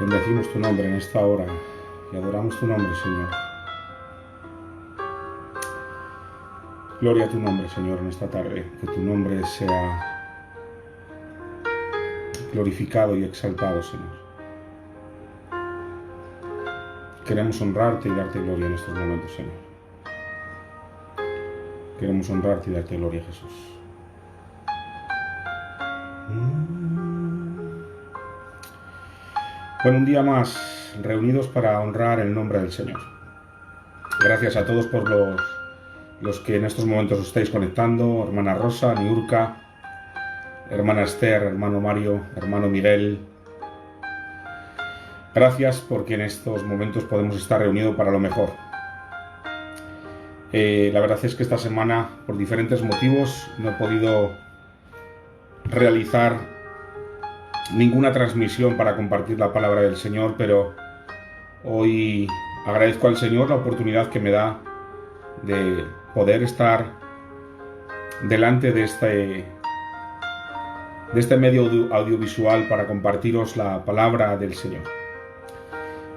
Bendecimos tu nombre en esta hora y adoramos tu nombre, Señor. Gloria a tu nombre, Señor, en esta tarde. Que tu nombre sea glorificado y exaltado, Señor. Queremos honrarte y darte gloria en estos momentos, Señor. Queremos honrarte y darte gloria, Jesús. Bueno, un día más reunidos para honrar el nombre del Señor. Gracias a todos por los que en estos momentos os estáis conectando. Hermana Rosa, Niurka, hermana Esther, hermano Mario, hermano Miguel. Gracias porque en estos momentos podemos estar reunidos para lo mejor. La verdad es que esta semana, por diferentes motivos, no he podido realizar ninguna transmisión para compartir la palabra del Señor, pero hoy agradezco al Señor la oportunidad que me da de poder estar delante de este medio audiovisual para compartiros la palabra del Señor.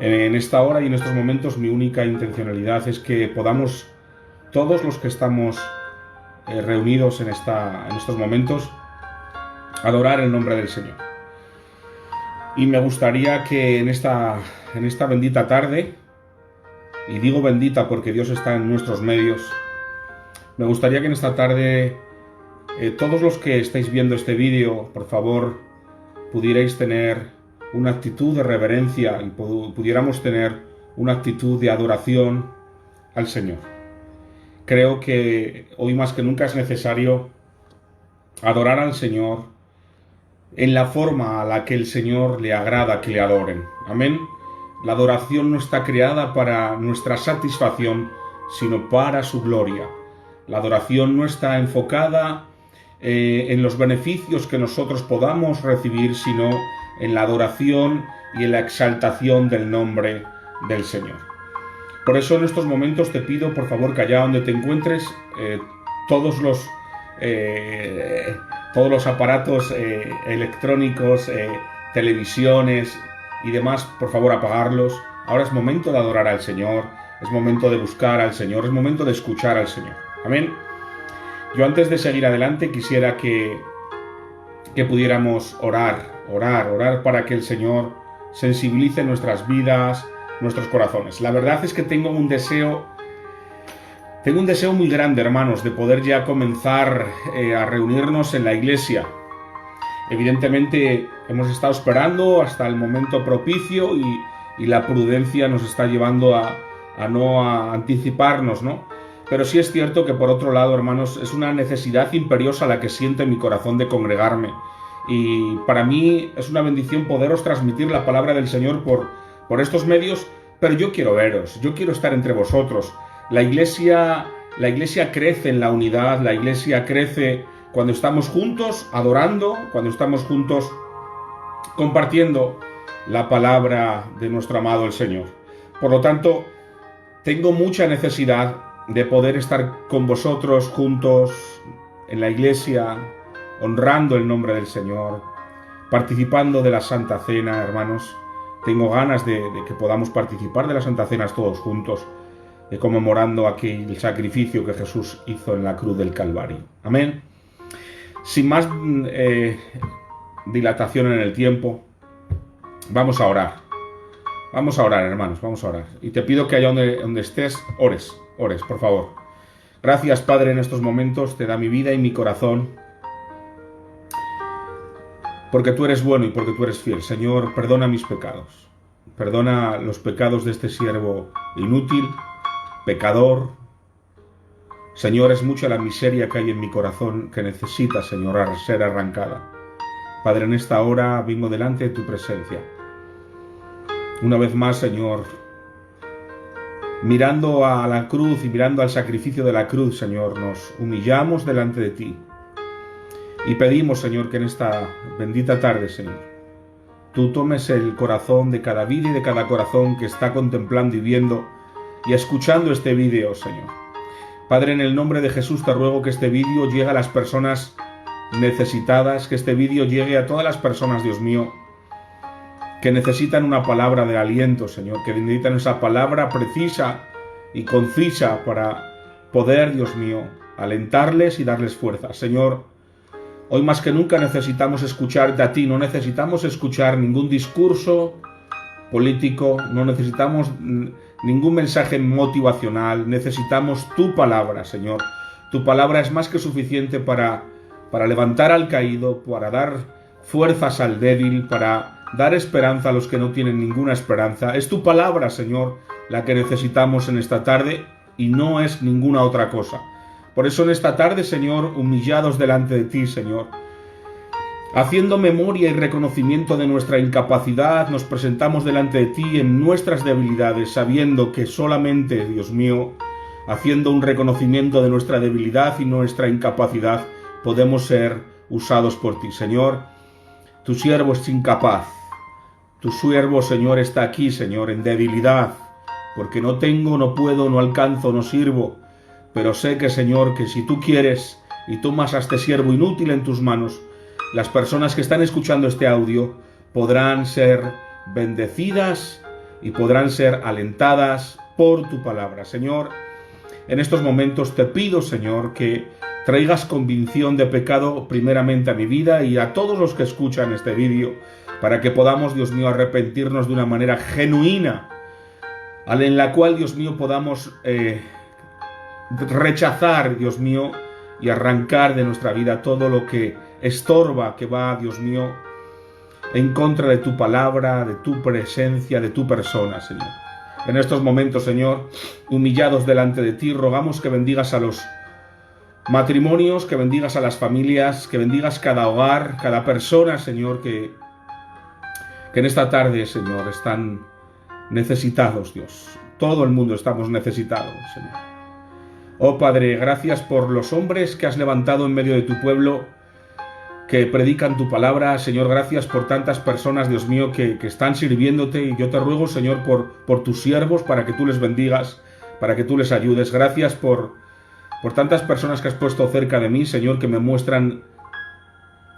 En esta hora y en estos momentos mi única intencionalidad es que podamos, todos los que estamos reunidos en estos momentos, adorar el nombre del Señor. Y me gustaría que en esta bendita tarde, y digo bendita porque Dios está en nuestros medios, me gustaría que en esta tarde todos los que estáis viendo este vídeo, por favor, pudierais tener una actitud de reverencia y pudiéramos tener una actitud de adoración al Señor. Creo que hoy más que nunca es necesario adorar al Señor en la forma a la que el Señor le agrada que le adoren. Amén. La adoración no está creada para nuestra satisfacción, sino para su gloria. La adoración no está enfocada en los beneficios que nosotros podamos recibir, sino en la adoración y en la exaltación del nombre del Señor. Por eso en estos momentos te pido, por favor, que allá donde te encuentres, todos los aparatos electrónicos, televisiones y demás, por favor, apagarlos. Ahora es momento de adorar al Señor, es momento de buscar al Señor, es momento de escuchar al Señor. Amén. Yo antes de seguir adelante quisiera que pudiéramos orar para que el Señor sensibilice nuestras vidas, nuestros corazones. La verdad es que tengo un deseo muy grande, hermanos, de poder ya comenzar a reunirnos en la iglesia. Evidentemente hemos estado esperando hasta el momento propicio y la prudencia nos está llevando a no anticiparnos, ¿no? Pero sí es cierto que por otro lado, hermanos, es una necesidad imperiosa la que siento en mi corazón de congregarme. Y para mí es una bendición poderos transmitir la palabra del Señor por estos medios, pero yo quiero veros, yo quiero estar entre vosotros. La iglesia crece en la unidad, la iglesia crece cuando estamos juntos adorando, cuando estamos juntos compartiendo la palabra de nuestro amado el Señor. Por lo tanto, tengo mucha necesidad de poder estar con vosotros juntos en la iglesia, honrando el nombre del Señor, participando de la Santa Cena, hermanos. Tengo ganas de que podamos participar de la Santa Cena todos juntos, conmemorando aquel sacrificio que Jesús hizo en la cruz del Calvario. Amén. Sin más dilatación en el tiempo, vamos a orar. Vamos a orar, hermanos, vamos a orar. Y te pido que allá donde estés, ores, por favor. Gracias, Padre, en estos momentos te da mi vida y mi corazón, porque tú eres bueno y porque tú eres fiel. Señor, perdona mis pecados. Perdona los pecados de este siervo inútil, pecador. Señor, es mucha la miseria que hay en mi corazón que necesita, Señor, ser arrancada. Padre, en esta hora vengo delante de tu presencia. Una vez más, Señor, mirando a la cruz y mirando al sacrificio de la cruz, Señor, nos humillamos delante de ti. Y pedimos, Señor, que en esta bendita tarde, Señor, tú tomes el corazón de cada vida y de cada corazón que está contemplando y viendo y escuchando este vídeo, Señor. Padre, en el nombre de Jesús te ruego que este vídeo llegue a las personas necesitadas, que este vídeo llegue a todas las personas, Dios mío, que necesitan una palabra de aliento, Señor, que necesitan esa palabra precisa y concisa para poder, Dios mío, alentarles y darles fuerza. Señor, hoy más que nunca necesitamos escucharte a ti, no necesitamos escuchar ningún discurso político, no necesitamos ningún mensaje motivacional, necesitamos tu palabra, Señor. Tu palabra es más que suficiente para levantar al caído, para dar fuerzas al débil, para dar esperanza a los que no tienen ninguna esperanza. Es tu palabra, Señor, la que necesitamos en esta tarde y no es ninguna otra cosa. Por eso en esta tarde, Señor, humillados delante de ti, Señor, haciendo memoria y reconocimiento de nuestra incapacidad, nos presentamos delante de ti en nuestras debilidades, sabiendo que solamente, Dios mío, haciendo un reconocimiento de nuestra debilidad y nuestra incapacidad, podemos ser usados por ti. Señor, tu siervo es incapaz. Tu siervo, Señor, está aquí, Señor, en debilidad, porque no tengo, no puedo, no alcanzo, no sirvo. Pero sé que, Señor, que si tú quieres y tomas a este siervo inútil en tus manos, las personas que están escuchando este audio podrán ser bendecidas y podrán ser alentadas por tu palabra. Señor, en estos momentos te pido, Señor, que traigas convicción de pecado primeramente a mi vida y a todos los que escuchan este vídeo, para que podamos, Dios mío, arrepentirnos de una manera genuina, en la cual, Dios mío, podamos rechazar, Dios mío, y arrancar de nuestra vida todo lo que estorba, que va, Dios mío, en contra de tu palabra, de tu presencia, de tu persona, Señor. En estos momentos, Señor, humillados delante de ti, rogamos que bendigas a los matrimonios, que bendigas a las familias, que bendigas cada hogar, cada persona, Señor, que en esta tarde, Señor, están necesitados, Dios. Todo el mundo estamos necesitados, Señor. Oh Padre, gracias por los hombres que has levantado en medio de tu pueblo, que predican tu palabra. Señor, gracias por tantas personas, Dios mío, que están sirviéndote, y yo te ruego, Señor, por tus siervos, para que tú les bendigas, para que tú les ayudes. Gracias por tantas personas que has puesto cerca de mí, Señor, que me muestran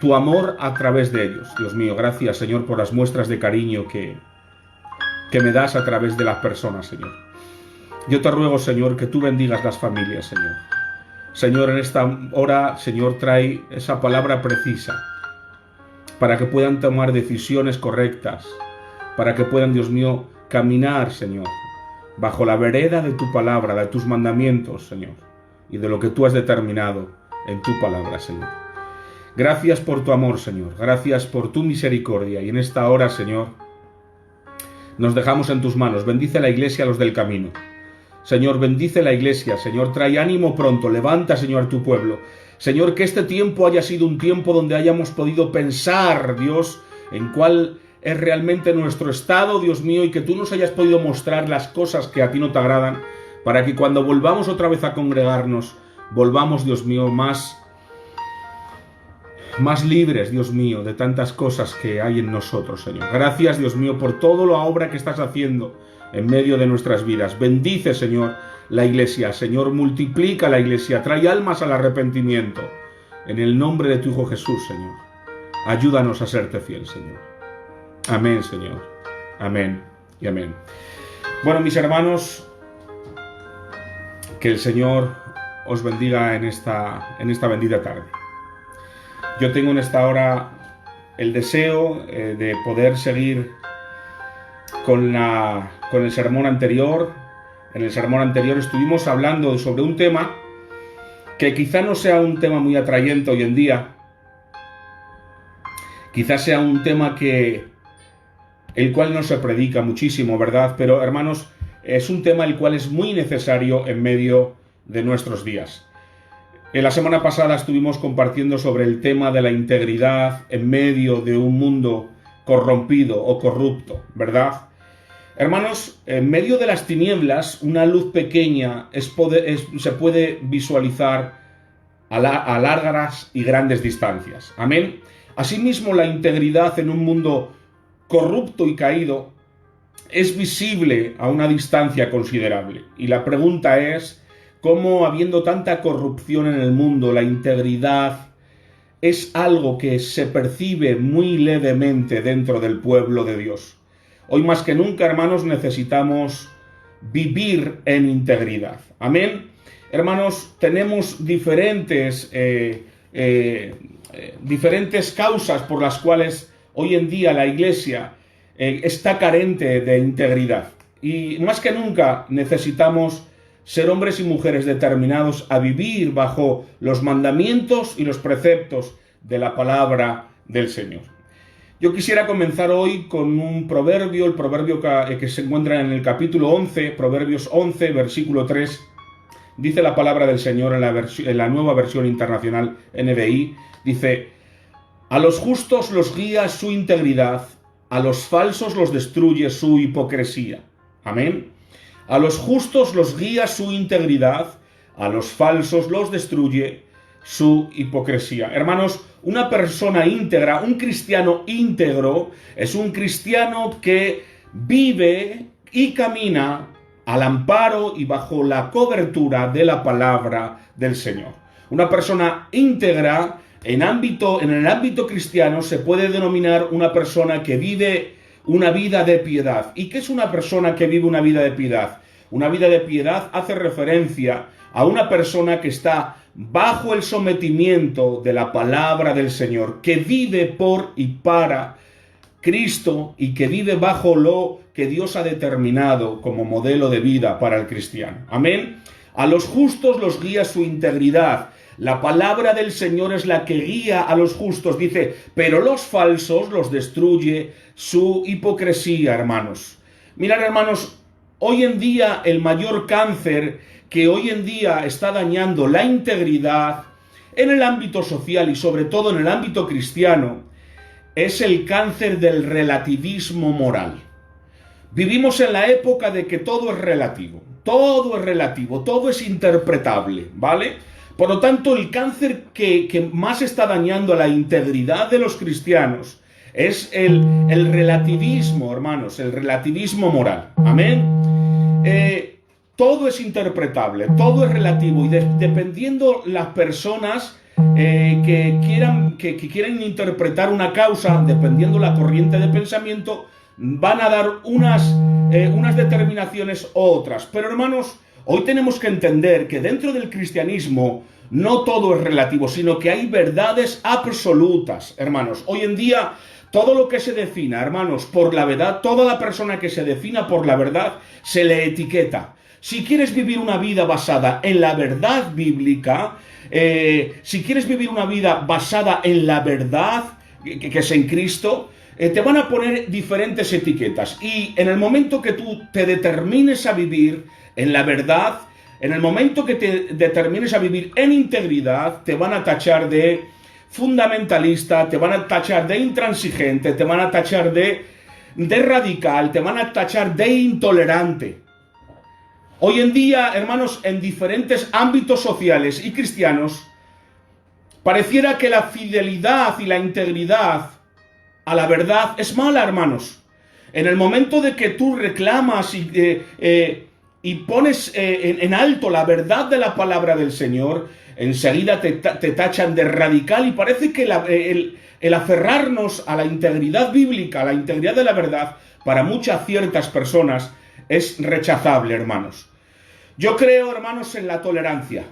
tu amor a través de ellos. Dios mío, gracias, Señor, por las muestras de cariño que me das a través de las personas, Señor. Yo te ruego, Señor, que tú bendigas las familias, Señor. Señor, en esta hora, Señor, trae esa palabra precisa para que puedan tomar decisiones correctas, para que puedan, Dios mío, caminar, Señor, bajo la vereda de tu palabra, de tus mandamientos, Señor, y de lo que tú has determinado en tu palabra, Señor. Gracias por tu amor, Señor. Gracias por tu misericordia. Y en esta hora, Señor, nos dejamos en tus manos. Bendice la iglesia a los del camino. Señor, bendice la iglesia. Señor, trae ánimo pronto. Levanta, Señor, a tu pueblo. Señor, que este tiempo haya sido un tiempo donde hayamos podido pensar, Dios, en cuál es realmente nuestro estado, Dios mío, y que tú nos hayas podido mostrar las cosas que a ti no te agradan, para que cuando volvamos otra vez a congregarnos, volvamos, Dios mío, más libres, Dios mío, de tantas cosas que hay en nosotros, Señor. Gracias, Dios mío, por toda la obra que estás haciendo en medio de nuestras vidas. Bendice, Señor, la iglesia. Señor, multiplica la iglesia. Trae almas al arrepentimiento. En el nombre de tu Hijo Jesús, Señor. Ayúdanos a serte fiel, Señor. Amén, Señor. Amén y amén. Bueno, mis hermanos, que el Señor os bendiga en esta bendita tarde. Yo tengo en esta hora el deseo de poder seguir con el sermón anterior. En el sermón anterior estuvimos hablando sobre un tema que quizá no sea un tema muy atrayente hoy en día. Quizás sea un tema el cual no se predica muchísimo, ¿verdad? Pero, hermanos, es un tema el cual es muy necesario en medio de nuestros días. En la semana pasada estuvimos compartiendo sobre el tema de la integridad en medio de un mundo corrompido o corrupto, ¿verdad? Hermanos, en medio de las tinieblas, una luz pequeña se puede visualizar a largas y grandes distancias. Amén. Asimismo, la integridad en un mundo corrupto y caído es visible a una distancia considerable. Y la pregunta es, ¿cómo, habiendo tanta corrupción en el mundo, la integridad es algo que se percibe muy levemente dentro del pueblo de Dios. Hoy más que nunca, hermanos, necesitamos vivir en integridad. Amén. Hermanos, tenemos diferentes causas por las cuales hoy en día la Iglesia está carente de integridad. Y más que nunca necesitamos ser hombres y mujeres determinados a vivir bajo los mandamientos y los preceptos de la palabra del Señor. Yo quisiera comenzar hoy con un proverbio, el proverbio que se encuentra en el capítulo 11, Proverbios 11, versículo 3. Dice la palabra del Señor en la nueva versión internacional NBI, dice: a los justos los guía su integridad, a los falsos los destruye su hipocresía. Amén. A los justos los guía su integridad, a los falsos los destruye su hipocresía. Hermanos, una persona íntegra, un cristiano íntegro, es un cristiano que vive y camina al amparo y bajo la cobertura de la palabra del Señor. Una persona íntegra en el ámbito cristiano se puede denominar una persona que vive una vida de piedad. ¿Y qué es una persona que vive una vida de piedad? Una vida de piedad hace referencia a una persona que está bajo el sometimiento de la palabra del Señor, que vive por y para Cristo y que vive bajo lo que Dios ha determinado como modelo de vida para el cristiano. Amén. A los justos los guía su integridad. La palabra del Señor es la que guía a los justos. Dice, pero los falsos los destruye su hipocresía, hermanos. Mirad, hermanos, hoy en día el mayor cáncer que hoy en día está dañando la integridad en el ámbito social y sobre todo en el ámbito cristiano es el cáncer del relativismo moral. Vivimos en la época de que todo es relativo, todo es interpretable, ¿vale? Por lo tanto, el cáncer que más está dañando a la integridad de los cristianos es el relativismo, hermanos, el relativismo moral. Amén. Todo es interpretable, todo es relativo y dependiendo las personas que quieran interpretar una causa, dependiendo la corriente de pensamiento, van a dar unas determinaciones u otras. Pero, hermanos, hoy tenemos que entender que dentro del cristianismo no todo es relativo, sino que hay verdades absolutas, hermanos. Hoy en día, todo lo que se defina, hermanos, por la verdad, toda la persona que se defina por la verdad, se le etiqueta. Si quieres vivir una vida basada en la verdad bíblica, si quieres vivir una vida basada en la verdad que es en Cristo, te van a poner diferentes etiquetas. Y en el momento que tú te determines a vivir en la verdad, en el momento que te determines a vivir en integridad, te van a tachar de fundamentalista, te van a tachar de intransigente, te van a tachar de radical, te van a tachar de intolerante. Hoy en día, hermanos, en diferentes ámbitos sociales y cristianos, pareciera que la fidelidad y la integridad a la verdad es mala, hermanos. En el momento de que tú reclamas y pones en alto la verdad de la palabra del Señor, enseguida te tachan de radical y parece que el aferrarnos a la integridad bíblica, a la integridad de la verdad, para muchas ciertas personas es rechazable, hermanos. Yo creo, hermanos, en la tolerancia.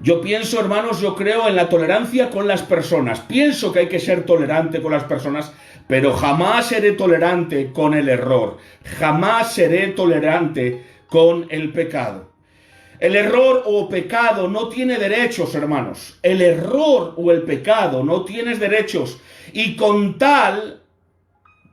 Yo creo en la tolerancia con las personas. Pienso que hay que ser tolerante con las personas, pero jamás seré tolerante con el error. Jamás seré tolerante con el pecado. El error o pecado no tiene derechos, hermanos. El error o el pecado no tiene derechos. Y con tal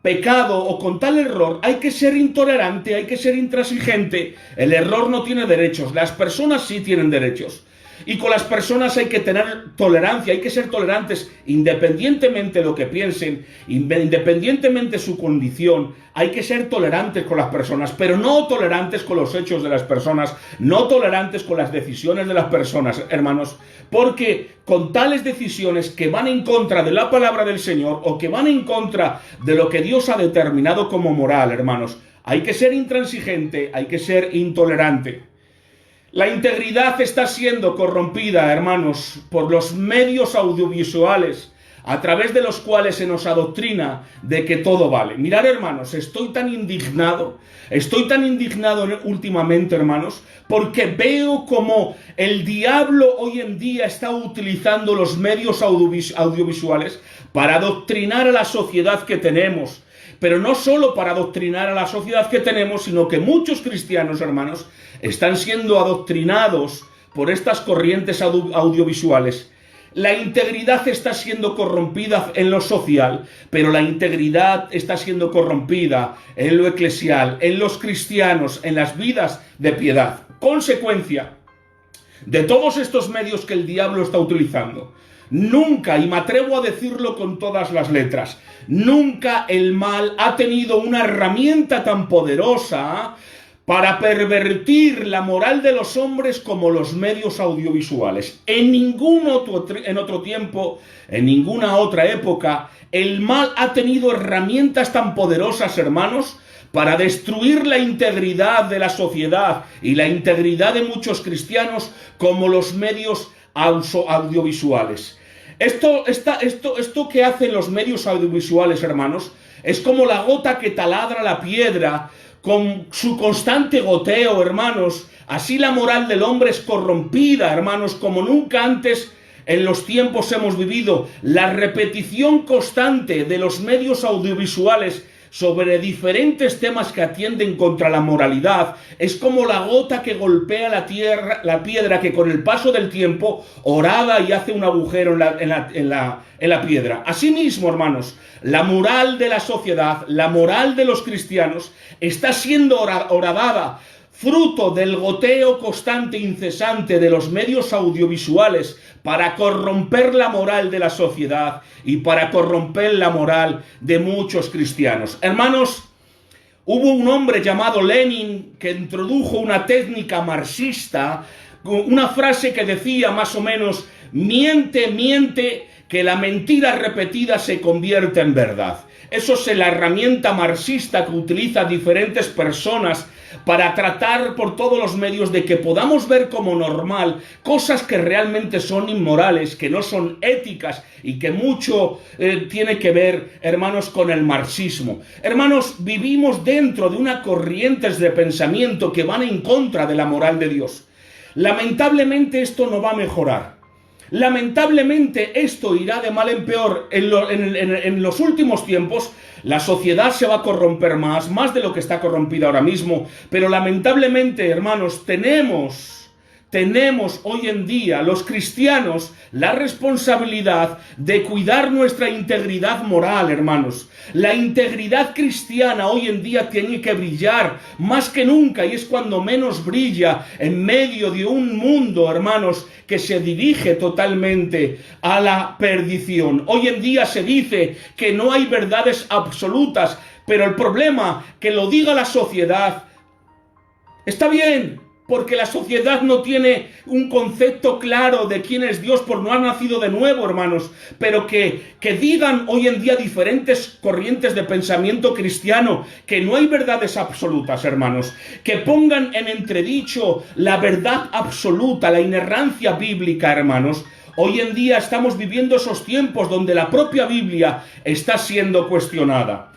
pecado o con tal error hay que ser intolerante, hay que ser intransigente. El error no tiene derechos. Las personas sí tienen derechos. Y con las personas hay que tener tolerancia, hay que ser tolerantes independientemente de lo que piensen, independientemente de su condición. Hay que ser tolerantes con las personas, pero no tolerantes con los hechos de las personas, no tolerantes con las decisiones de las personas, hermanos, porque con tales decisiones que van en contra de la palabra del Señor o que van en contra de lo que Dios ha determinado como moral, hermanos, hay que ser intransigente, hay que ser intolerante. La integridad está siendo corrompida, hermanos, por los medios audiovisuales a través de los cuales se nos adoctrina de que todo vale. Mirad, hermanos, estoy tan indignado últimamente, hermanos, porque veo como el diablo hoy en día está utilizando los medios audiovisuales para adoctrinar a la sociedad que tenemos. Pero no solo para adoctrinar a la sociedad que tenemos, sino que muchos cristianos, hermanos, están siendo adoctrinados por estas corrientes audiovisuales. La integridad está siendo corrompida en lo social, pero la integridad está siendo corrompida en lo eclesial, en los cristianos, en las vidas de piedad. Consecuencia de todos estos medios que el diablo está utilizando, nunca, y me atrevo a decirlo con todas las letras, nunca el mal ha tenido una herramienta tan poderosa para pervertir la moral de los hombres como los medios audiovisuales. En otro tiempo, en ninguna otra época, el mal ha tenido herramientas tan poderosas, hermanos, para destruir la integridad de la sociedad y la integridad de muchos cristianos como los medios audiovisuales. Esto que hacen los medios audiovisuales, hermanos, es como la gota que taladra la piedra con su constante goteo, hermanos. Así la moral del hombre es corrompida, hermanos, como nunca antes en los tiempos hemos vivido. La repetición constante de los medios audiovisuales sobre diferentes temas que atienden contra la moralidad es como la gota que golpea la piedra que con el paso del tiempo horada y hace un agujero en la piedra. Asimismo, hermanos, la moral de la sociedad, la moral de los cristianos está siendo horadada, fruto del goteo constante e incesante de los medios audiovisuales para corromper la moral de la sociedad y para corromper la moral de muchos cristianos. Hermanos, hubo un hombre llamado Lenin que introdujo una técnica marxista, una frase que decía más o menos: miente, miente, que la mentira repetida se convierte en verdad. Eso es la herramienta marxista que utiliza diferentes personas para tratar por todos los medios de que podamos ver como normal cosas que realmente son inmorales, que no son éticas y que mucho tiene que ver, hermanos, con el marxismo. Hermanos, vivimos dentro de una corrientes de pensamiento que van en contra de la moral de Dios. Lamentablemente esto no va a mejorar. Lamentablemente esto irá de mal en peor. En los últimos tiempos la sociedad se va a corromper más de lo que está corrompida ahora mismo. Pero lamentablemente, hermanos, tenemos hoy en día los cristianos la responsabilidad de cuidar nuestra integridad moral, hermanos. La integridad cristiana hoy en día tiene que brillar más que nunca, y es cuando menos brilla en medio de un mundo, hermanos, que se dirige totalmente a la perdición. Hoy en día se dice que no hay verdades absolutas, pero el problema que lo diga la sociedad está bien, porque la sociedad no tiene un concepto claro de quién es Dios por no haber nacido de nuevo, hermanos. Pero que digan hoy en día diferentes corrientes de pensamiento cristiano que no hay verdades absolutas, hermanos. Que pongan en entredicho la verdad absoluta, la inerrancia bíblica, hermanos. Hoy en día estamos viviendo esos tiempos donde la propia Biblia está siendo cuestionada.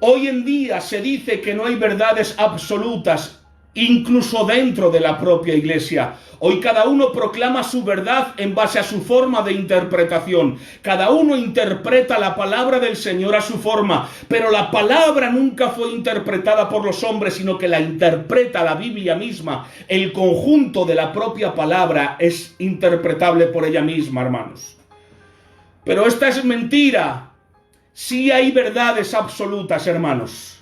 Hoy en día se dice que no hay verdades absolutas, incluso dentro de la propia iglesia. Hoy cada uno proclama su verdad en base a su forma de interpretación. Cada uno interpreta la palabra del Señor a su forma, pero la palabra nunca fue interpretada por los hombres, sino que la interpreta la Biblia misma. El conjunto de la propia palabra es interpretable por ella misma, hermanos. Pero esta es mentira. Sí hay verdades absolutas, hermanos.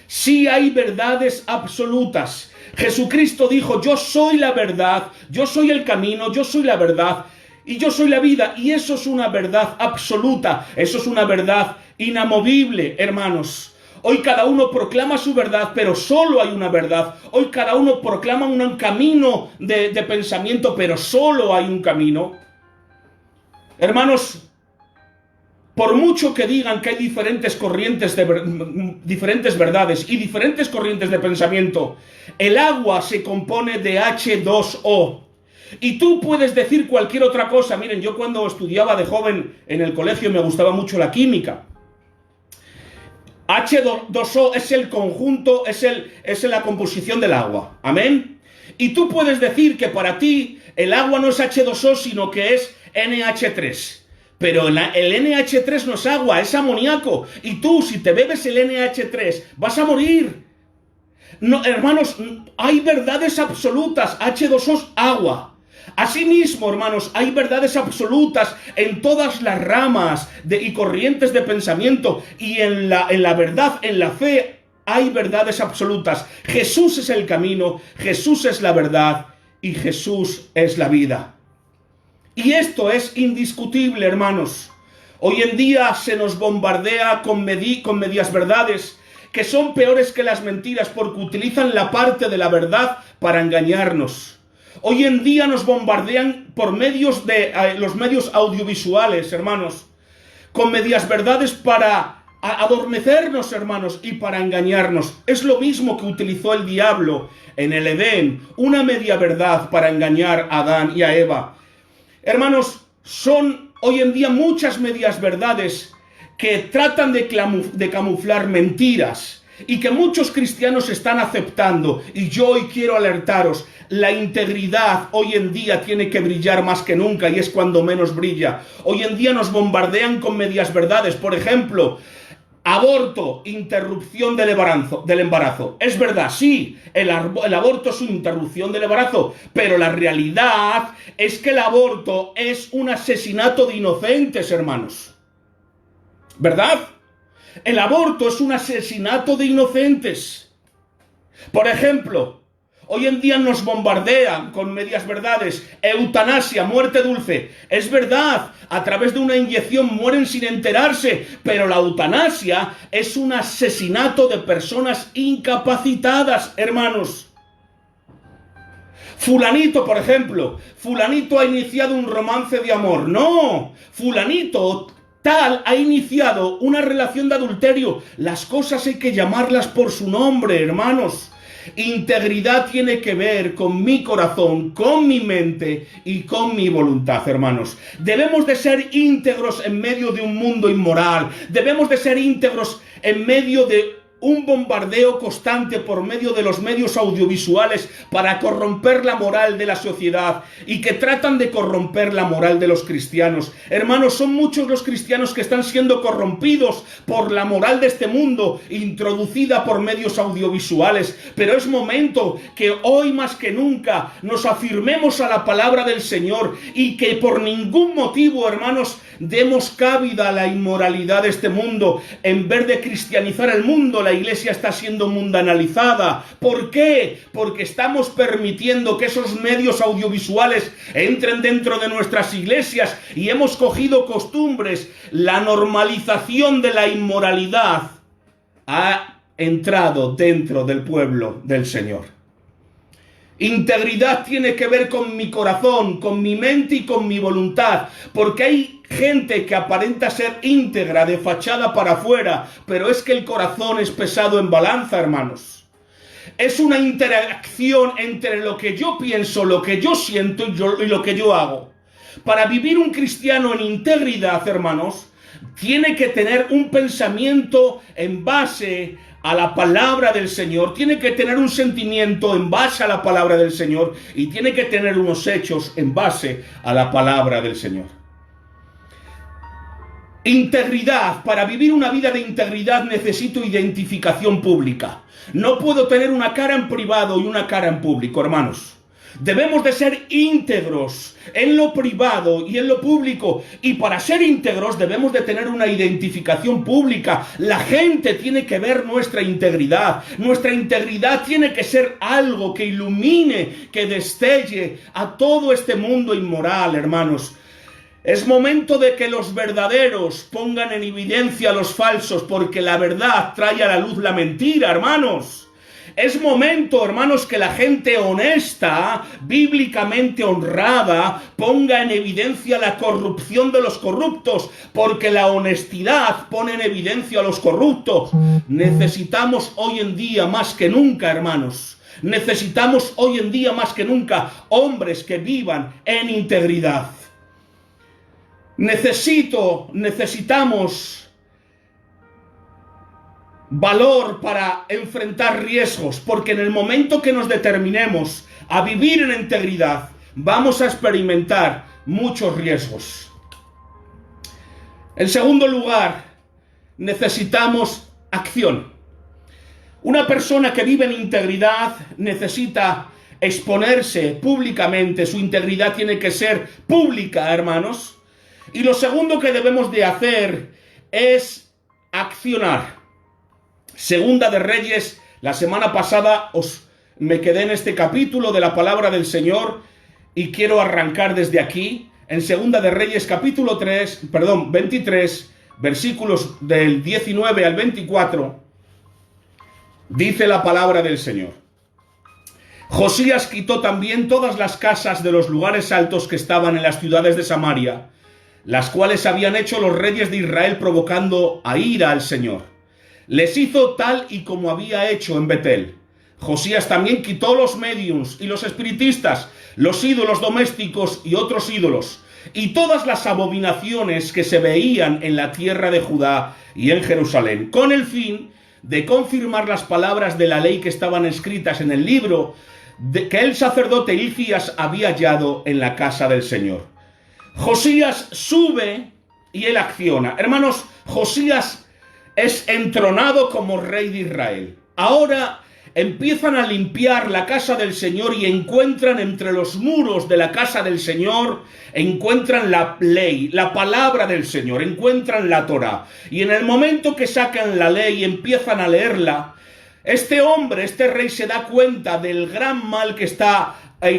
Sí hay verdades absolutas. Jesucristo dijo: yo soy la verdad, yo soy el camino, yo soy la verdad y yo soy la vida. Y eso es una verdad absoluta, eso es una verdad inamovible, hermanos. Hoy cada uno proclama su verdad, pero solo hay una verdad. Hoy cada uno proclama un camino de pensamiento, pero solo hay un camino. Hermanos, Por mucho que digan que hay diferentes diferentes verdades y diferentes corrientes de pensamiento, el agua se compone de H2O. Y tú puedes decir cualquier otra cosa. Miren, yo cuando estudiaba de joven en el colegio me gustaba mucho la química. H2O es el conjunto, es la composición del agua. Amén. Y tú puedes decir que para ti el agua no es H2O, sino que es NH3. Pero el NH3 no es agua, es amoníaco. Y tú, si te bebes el NH3, vas a morir. No, hermanos, hay verdades absolutas. H2O es agua. Asimismo, hermanos, hay verdades absolutas en todas las ramas y corrientes de pensamiento. Y en la verdad, en la fe, hay verdades absolutas. Jesús es el camino, Jesús es la verdad y Jesús es la vida. Y esto es indiscutible, hermanos. Hoy en día se nos bombardea con medias verdades que son peores que las mentiras porque utilizan la parte de la verdad para engañarnos. Hoy en día nos bombardean por medios de los medios audiovisuales, hermanos, con medias verdades para adormecernos, hermanos, y para engañarnos. Es lo mismo que utilizó el diablo en el Edén, una media verdad para engañar a Adán y a Eva. Hermanos, son hoy en día muchas medias verdades que tratan de camuflar mentiras y que muchos cristianos están aceptando. Y yo hoy quiero alertaros, la integridad hoy en día tiene que brillar más que nunca y es cuando menos brilla. Hoy en día nos bombardean con medias verdades. Por ejemplo, aborto, interrupción del embarazo. Es verdad, sí, el aborto es una interrupción del embarazo, pero la realidad es que el aborto es un asesinato de inocentes, hermanos. ¿Verdad? El aborto es un asesinato de inocentes. Por ejemplo, hoy en día nos bombardean con medias verdades. Eutanasia, muerte dulce. Es verdad, a través de una inyección mueren sin enterarse, pero la eutanasia es un asesinato de personas incapacitadas, hermanos. Fulanito, por ejemplo, fulanito ha iniciado un romance de amor. No, fulanito tal ha iniciado una relación de adulterio. Las cosas hay que llamarlas por su nombre, hermanos. Integridad tiene que ver con mi corazón, con mi mente y con mi voluntad, hermanos. Debemos de ser íntegros en medio de un mundo inmoral. Debemos de ser íntegros en medio de un bombardeo constante por medio de los medios audiovisuales para corromper la moral de la sociedad y que tratan de corromper la moral de los cristianos. Hermanos, son muchos los cristianos que están siendo corrompidos por la moral de este mundo, introducida por medios audiovisuales. Pero es momento que hoy más que nunca nos afirmemos a la palabra del Señor y que por ningún motivo, hermanos, demos cabida a la inmoralidad de este mundo. En vez de cristianizar el mundo, la iglesia está siendo mundanalizada. ¿Por qué? Porque estamos permitiendo que esos medios audiovisuales entren dentro de nuestras iglesias y hemos cogido costumbres. La normalización de la inmoralidad ha entrado dentro del pueblo del Señor. Integridad tiene que ver con mi corazón, con mi mente y con mi voluntad, porque hay gente que aparenta ser íntegra de fachada para afuera, pero es que el corazón es pesado en balanza, hermanos. Es una interacción entre lo que yo pienso, lo que yo siento y lo que yo hago. Para vivir un cristiano en integridad, hermanos, tiene que tener un pensamiento en base a la palabra del Señor, tiene que tener un sentimiento en base a la palabra del Señor y tiene que tener unos hechos en base a la palabra del Señor. Integridad. Para vivir una vida de integridad necesito identificación pública. No puedo tener una cara en privado y una cara en público, hermanos. Debemos de ser íntegros en lo privado y en lo público. Y para ser íntegros debemos de tener una identificación pública. La gente tiene que ver nuestra integridad. Nuestra integridad tiene que ser algo que ilumine, que destelle a todo este mundo inmoral, hermanos. Es momento de que los verdaderos pongan en evidencia a los falsos, porque la verdad trae a la luz la mentira, hermanos. Es momento, hermanos, que la gente honesta, bíblicamente honrada, ponga en evidencia la corrupción de los corruptos, porque la honestidad pone en evidencia a los corruptos. Necesitamos hoy en día más que nunca, hermanos, necesitamos hoy en día más que nunca hombres que vivan en integridad. Necesitamos valor para enfrentar riesgos, porque en el momento que nos determinemos a vivir en integridad, vamos a experimentar muchos riesgos. En segundo lugar, necesitamos acción. Una persona que vive en integridad necesita exponerse públicamente. Su integridad tiene que ser pública, hermanos. Y lo segundo que debemos de hacer es accionar. Segunda de Reyes, la semana pasada me quedé en este capítulo de la palabra del Señor y quiero arrancar desde aquí. En Segunda de Reyes capítulo 23, versículos del 19 al 24, dice la palabra del Señor. Josías quitó también todas las casas de los lugares altos que estaban en las ciudades de Samaria, las cuales habían hecho los reyes de Israel provocando a ira al Señor. Les hizo tal y como había hecho en Betel. Josías también quitó los médiums y los espiritistas, los ídolos domésticos y otros ídolos, y todas las abominaciones que se veían en la tierra de Judá y en Jerusalén, con el fin de confirmar las palabras de la ley que estaban escritas en el libro que el sacerdote Hilcías había hallado en la casa del Señor. Josías sube y él acciona. Hermanos, Josías es entronado como rey de Israel. Ahora empiezan a limpiar la casa del Señor y encuentran entre los muros de la casa del Señor, encuentran la ley, la palabra del Señor, encuentran la Torá. Y en el momento que sacan la ley y empiezan a leerla, este rey se da cuenta del gran mal que está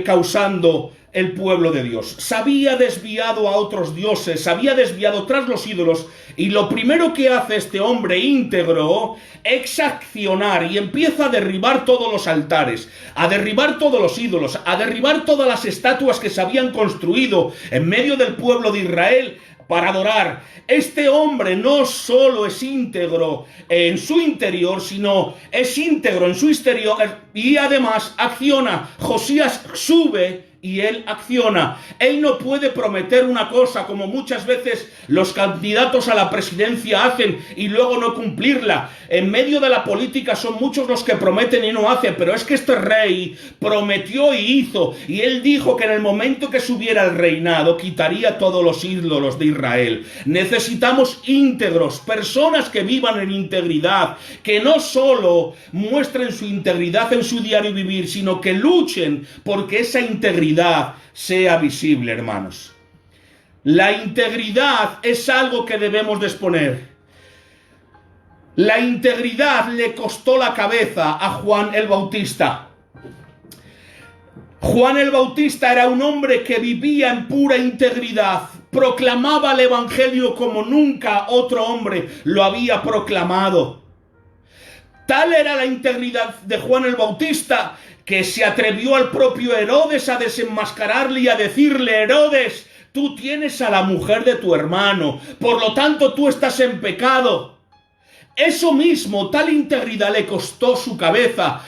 causando el pueblo de Dios. Se había desviado a otros dioses, se había desviado tras los ídolos, y lo primero que hace este hombre íntegro es accionar y empieza a derribar todos los altares, a derribar todos los ídolos, a derribar todas las estatuas que se habían construido en medio del pueblo de Israel para adorar. Este hombre no solo es íntegro en su interior, sino es íntegro en su exterior y además acciona. Josías sube y él acciona. Él no puede prometer una cosa como muchas veces los candidatos a la presidencia hacen y luego no cumplirla. En medio de la política son muchos los que prometen y no hacen, pero es que este rey prometió y hizo, y él dijo que en el momento que subiera al reinado quitaría todos los ídolos de Israel. Necesitamos íntegros, personas que vivan en integridad, que no solo muestren su integridad en su diario vivir, sino que luchen porque esa integridad sea visible, hermanos. La integridad es algo que debemos de exponer. La integridad le costó la cabeza a Juan el Bautista. Juan el Bautista era un hombre que vivía en pura integridad, proclamaba el evangelio como nunca otro hombre lo había proclamado. Tal era la integridad de Juan el Bautista que se atrevió al propio Herodes a desenmascararle y a decirle: Herodes, tú tienes a la mujer de tu hermano, por lo tanto tú estás en pecado. Eso mismo, tal integridad le costó su cabeza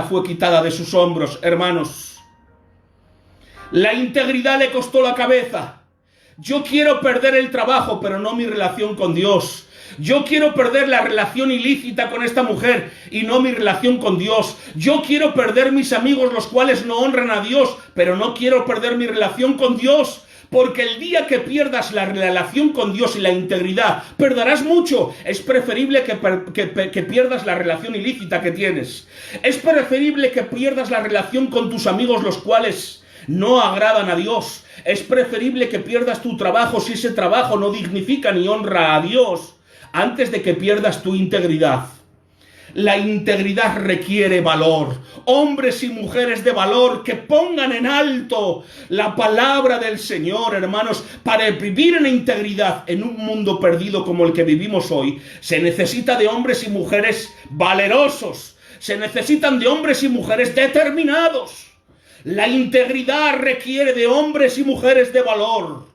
fue quitada de sus hombros, hermanos. La integridad le costó la cabeza. Yo quiero perder el trabajo, pero no mi relación con Dios. Yo quiero perder la relación ilícita con esta mujer y no mi relación con Dios. Yo quiero perder mis amigos, los cuales no honran a Dios, pero no quiero perder mi relación con Dios. Porque el día que pierdas la relación con Dios y la integridad, perderás mucho. Es preferible que pierdas la relación ilícita que tienes. Es preferible que pierdas la relación con tus amigos, los cuales no agradan a Dios. Es preferible que pierdas tu trabajo si ese trabajo no dignifica ni honra a Dios, antes de que pierdas tu integridad. La integridad requiere valor. Hombres y mujeres de valor que pongan en alto la palabra del Señor, hermanos. Para vivir en integridad en un mundo perdido como el que vivimos hoy, se necesita de hombres y mujeres valerosos. se necesitan de hombres y mujeres determinados. La integridad requiere de hombres y mujeres de valor.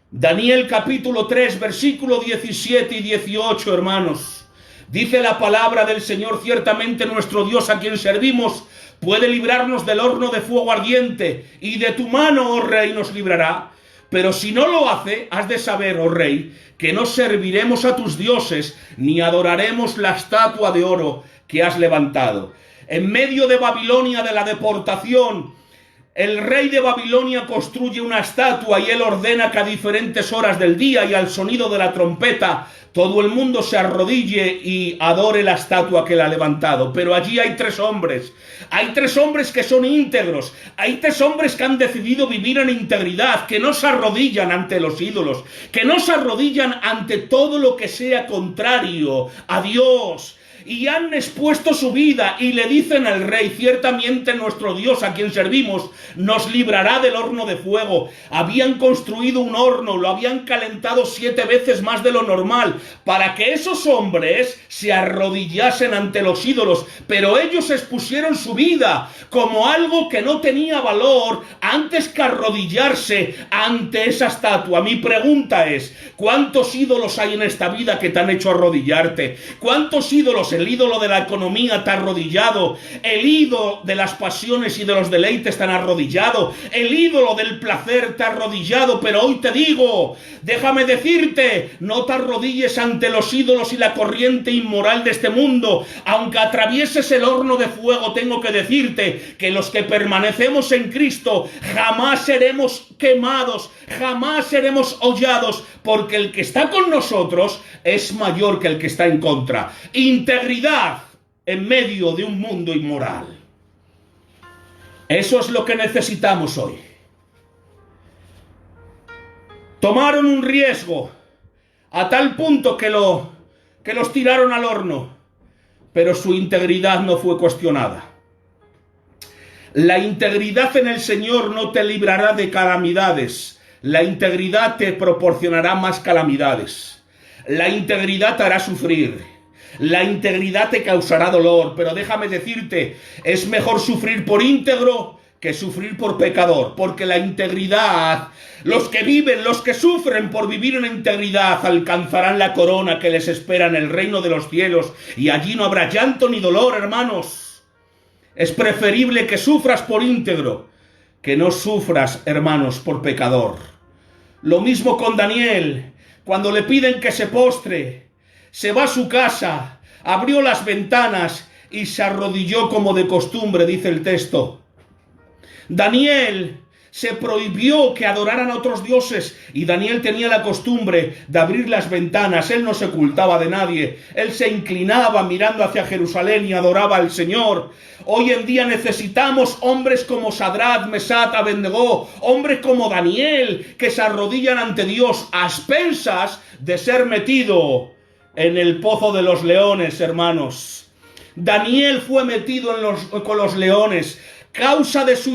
Daniel capítulo 3, versículo 17 y 18, hermanos. Dice la palabra del Señor: ciertamente nuestro Dios, a quien servimos, puede librarnos del horno de fuego ardiente, y de tu mano, oh rey, nos librará. Pero si no lo hace, has de saber, oh rey, que no serviremos a tus dioses, ni adoraremos la estatua de oro que has levantado. En medio de Babilonia, de la deportación, el rey de Babilonia construye una estatua y él ordena que a diferentes horas del día y al sonido de la trompeta todo el mundo se arrodille y adore la estatua que él ha levantado. Pero allí hay tres hombres. Hay tres hombres que son íntegros. Hay tres hombres que han decidido vivir en integridad, que no se arrodillan ante los ídolos, que no se arrodillan ante todo lo que sea contrario a Dios. Y han expuesto su vida y le dicen al rey: ciertamente nuestro Dios, a quien servimos, nos librará del horno de fuego. Habían construido un horno, lo habían calentado 7 veces más de lo normal, para que esos hombres se arrodillasen ante los ídolos, pero ellos expusieron su vida como algo que no tenía valor antes que arrodillarse ante esa estatua. Mi pregunta es: ¿cuántos ídolos hay en esta vida que te han hecho arrodillarte? ¿Cuántos ídolos? El ídolo de la economía te ha arrodillado, el ídolo de las pasiones y de los deleites te han arrodillado, el ídolo del placer te ha arrodillado. Pero hoy te digo, déjame decirte, no te arrodilles ante los ídolos y la corriente inmoral de este mundo. Aunque atravieses el horno de fuego, tengo que decirte que los que permanecemos en Cristo jamás seremos quemados, jamás seremos hollados, porque el que está con nosotros es mayor que el que está en contra. Integridad en medio de un mundo inmoral. Eso es lo que necesitamos hoy. Tomaron un riesgo a tal punto que los tiraron al horno, pero su integridad no fue cuestionada. La integridad en el Señor no te librará de calamidades. La integridad te proporcionará más calamidades. La integridad te hará sufrir. La integridad te causará dolor. Pero déjame decirte, es mejor sufrir por íntegro que sufrir por pecador. Porque la integridad, los que sufren por vivir en integridad, alcanzarán la corona que les espera en el reino de los cielos. Y allí no habrá llanto ni dolor, hermanos. Es preferible que sufras por íntegro que no sufras, hermanos, por pecador. Lo mismo con Daniel. Cuando le piden que se postre, se va a su casa, abrió las ventanas y se arrodilló como de costumbre, dice el texto. Daniel se prohibió que adoraran a otros dioses y Daniel tenía la costumbre de abrir las ventanas. Él no se ocultaba de nadie. Él se inclinaba mirando hacia Jerusalén y adoraba al Señor. Hoy en día necesitamos hombres como Sadrach, Mesach, Abednego, hombres como Daniel, que se arrodillan ante Dios a expensas de ser metido en el pozo de los leones, hermanos. Daniel fue metido con los leones. Por causa de su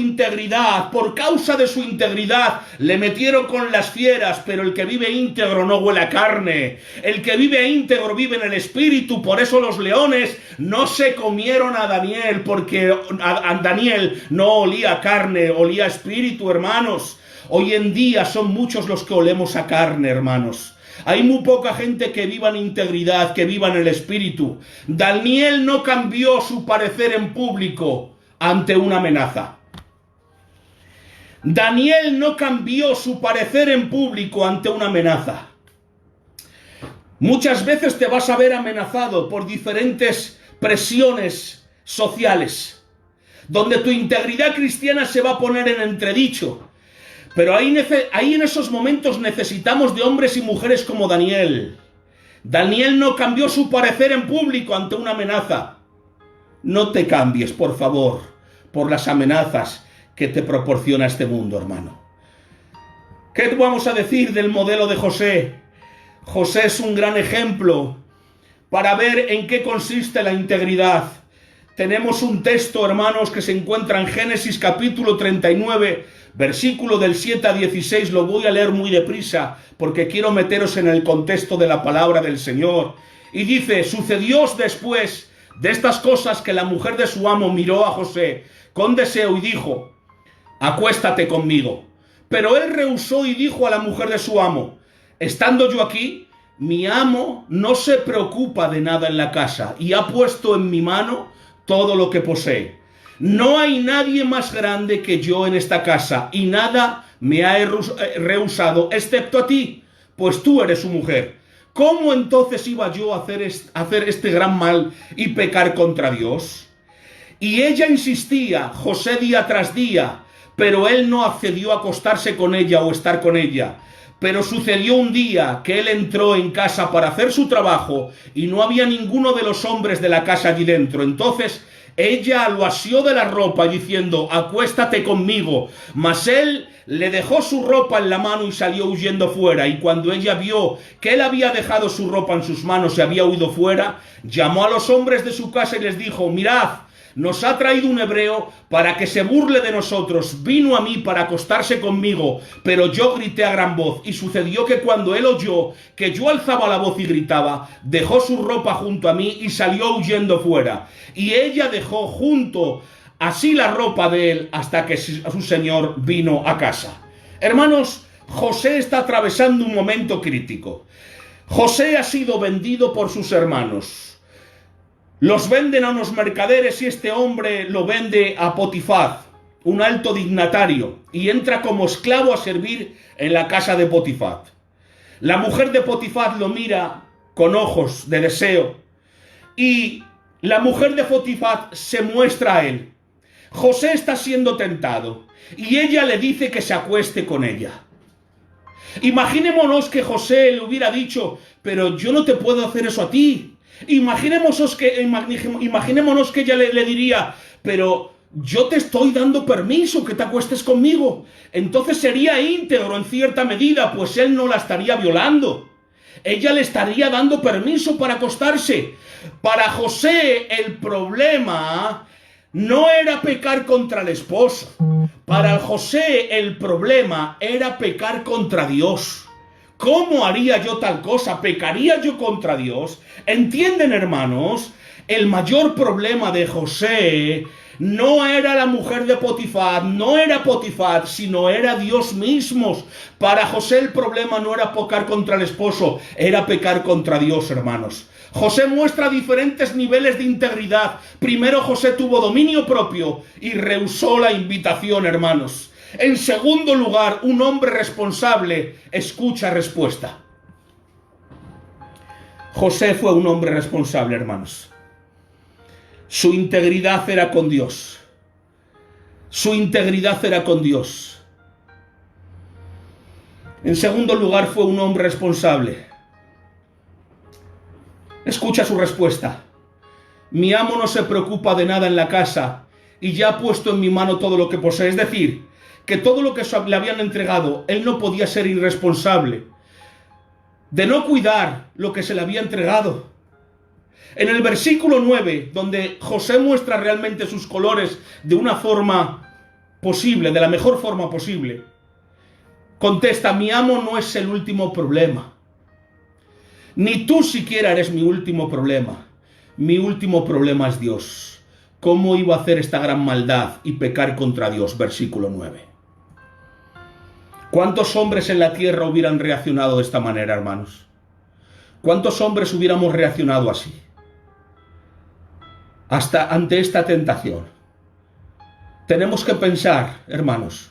integridad, le metieron con las fieras, pero el que vive íntegro no huele a carne. El que vive íntegro vive en el espíritu. Por eso los leones no se comieron a Daniel, porque a Daniel no olía a carne, olía a espíritu, hermanos. Hoy en día son muchos los que olemos a carne, hermanos. Hay muy poca gente que viva en integridad, que viva en el espíritu. Daniel no cambió su parecer en público ante una amenaza. Daniel no cambió su parecer en público ante una amenaza. Muchas veces te vas a ver amenazado por diferentes presiones sociales, donde tu integridad cristiana se va a poner en entredicho. Pero ahí en esos momentos necesitamos de hombres y mujeres como Daniel. Daniel no cambió su parecer en público ante una amenaza. No te cambies, por favor, por las amenazas que te proporciona este mundo, hermano. ¿Qué vamos a decir del modelo de José? José es un gran ejemplo para ver en qué consiste la integridad. Tenemos un texto, hermanos, que se encuentra en Génesis capítulo 39, versículo del 7 a 16. Lo voy a leer muy deprisa porque quiero meteros en el contexto de la palabra del Señor. Y dice: sucedió después de estas cosas que la mujer de su amo miró a José con deseo y dijo: acuéstate conmigo. Pero él rehusó y dijo a la mujer de su amo: estando yo aquí, mi amo no se preocupa de nada en la casa y ha puesto en mi mano todo lo que posee. No hay nadie más grande que yo en esta casa y nada me ha rehusado excepto a ti, pues tú eres su mujer. ¿Cómo entonces iba yo a hacer este gran mal y pecar contra Dios? Y ella insistía, José día tras día, pero él no accedió a acostarse con ella o estar con ella. Pero sucedió un día que él entró en casa para hacer su trabajo y no había ninguno de los hombres de la casa allí dentro. Entonces ella lo asió de la ropa diciendo: acuéstate conmigo. Mas él le dejó su ropa en la mano y salió huyendo fuera. Y cuando ella vio que él había dejado su ropa en sus manos y había huido fuera, llamó a los hombres de su casa y les dijo: mirad, nos ha traído un hebreo para que se burle de nosotros. Vino a mí para acostarse conmigo, pero yo grité a gran voz. Y sucedió que cuando él oyó que yo alzaba la voz y gritaba, dejó su ropa junto a mí y salió huyendo fuera. Y ella dejó junto así la ropa de él hasta que su señor vino a casa. Hermanos, José está atravesando un momento crítico. José ha sido vendido por sus hermanos. Los venden a unos mercaderes y este hombre lo vende a Potifar, un alto dignatario, y entra como esclavo a servir en la casa de Potifar. La mujer de Potifar lo mira con ojos de deseo y la mujer de Potifar se muestra a él. José está siendo tentado y ella le dice que se acueste con ella. Imaginémonos que José le hubiera dicho: pero yo no te puedo hacer eso a ti. Imaginémonos que ella le diría: pero yo te estoy dando permiso que te acuestes conmigo. Entonces sería íntegro en cierta medida, pues él no la estaría violando. Ella le estaría dando permiso para acostarse. Para José el problema no era pecar contra el esposo. Para José el problema era pecar contra Dios. ¿Cómo haría yo tal cosa? ¿Pecaría yo contra Dios? ¿Entienden, hermanos? El mayor problema de José no era la mujer de Potifar, no era Potifar, sino era Dios mismo. Para José el problema no era pecar contra el esposo, era pecar contra Dios, hermanos. José muestra diferentes niveles de integridad. Primero, José tuvo dominio propio y rehusó la invitación, hermanos. En segundo lugar, un hombre responsable escucha respuesta. José fue un hombre responsable, hermanos. Su integridad era con Dios. Su integridad era con Dios. En segundo lugar, fue un hombre responsable. Escucha su respuesta. Mi amo no se preocupa de nada en la casa y ya ha puesto en mi mano todo lo que posee. Es decir, que todo lo que le habían entregado, él no podía ser irresponsable de no cuidar lo que se le había entregado. En el versículo 9, donde José muestra realmente sus colores de una forma posible, de la mejor forma posible, contesta: mi amo no es el último problema. Ni tú siquiera eres mi último problema. Mi último problema es Dios. ¿Cómo iba a hacer esta gran maldad y pecar contra Dios? Versículo 9. ¿Cuántos hombres en la tierra hubieran reaccionado de esta manera, hermanos? ¿Cuántos hombres hubiéramos reaccionado así? Hasta ante esta tentación. Tenemos que pensar, hermanos,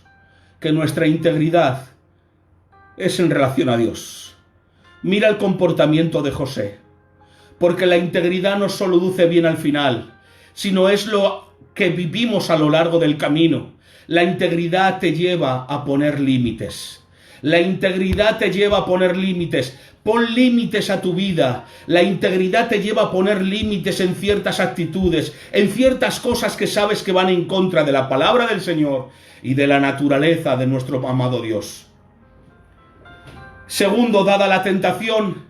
que nuestra integridad es en relación a Dios. Mira el comportamiento de José. Porque la integridad no solo luce bien al final, sino es lo que vivimos a lo largo del camino. La integridad te lleva a poner límites. La integridad te lleva a poner límites. Pon límites a tu vida. La integridad te lleva a poner límites en ciertas actitudes, en ciertas cosas que sabes que van en contra de la palabra del Señor y de la naturaleza de nuestro amado Dios. Segundo, dada la tentación,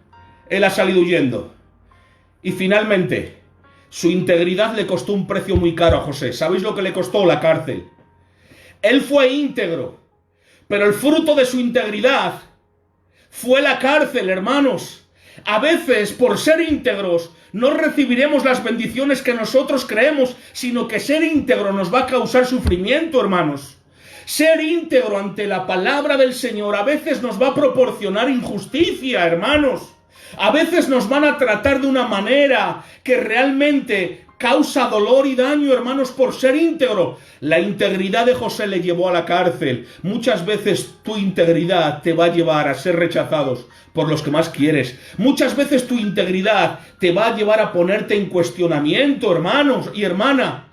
él ha salido huyendo. Y finalmente, su integridad le costó un precio muy caro a José. ¿Sabéis lo que le costó? La cárcel. Él fue íntegro, pero el fruto de su integridad fue la cárcel, hermanos. A veces, por ser íntegros, no recibiremos las bendiciones que nosotros creemos, sino que ser íntegro nos va a causar sufrimiento, hermanos. Ser íntegro ante la palabra del Señor a veces nos va a proporcionar injusticia, hermanos. A veces nos van a tratar de una manera que realmente causa dolor y daño, hermanos, por ser íntegro. La integridad de José le llevó a la cárcel. Muchas veces tu integridad te va a llevar a ser rechazados por los que más quieres. Muchas veces tu integridad te va a llevar a ponerte en cuestionamiento, hermanos y hermana.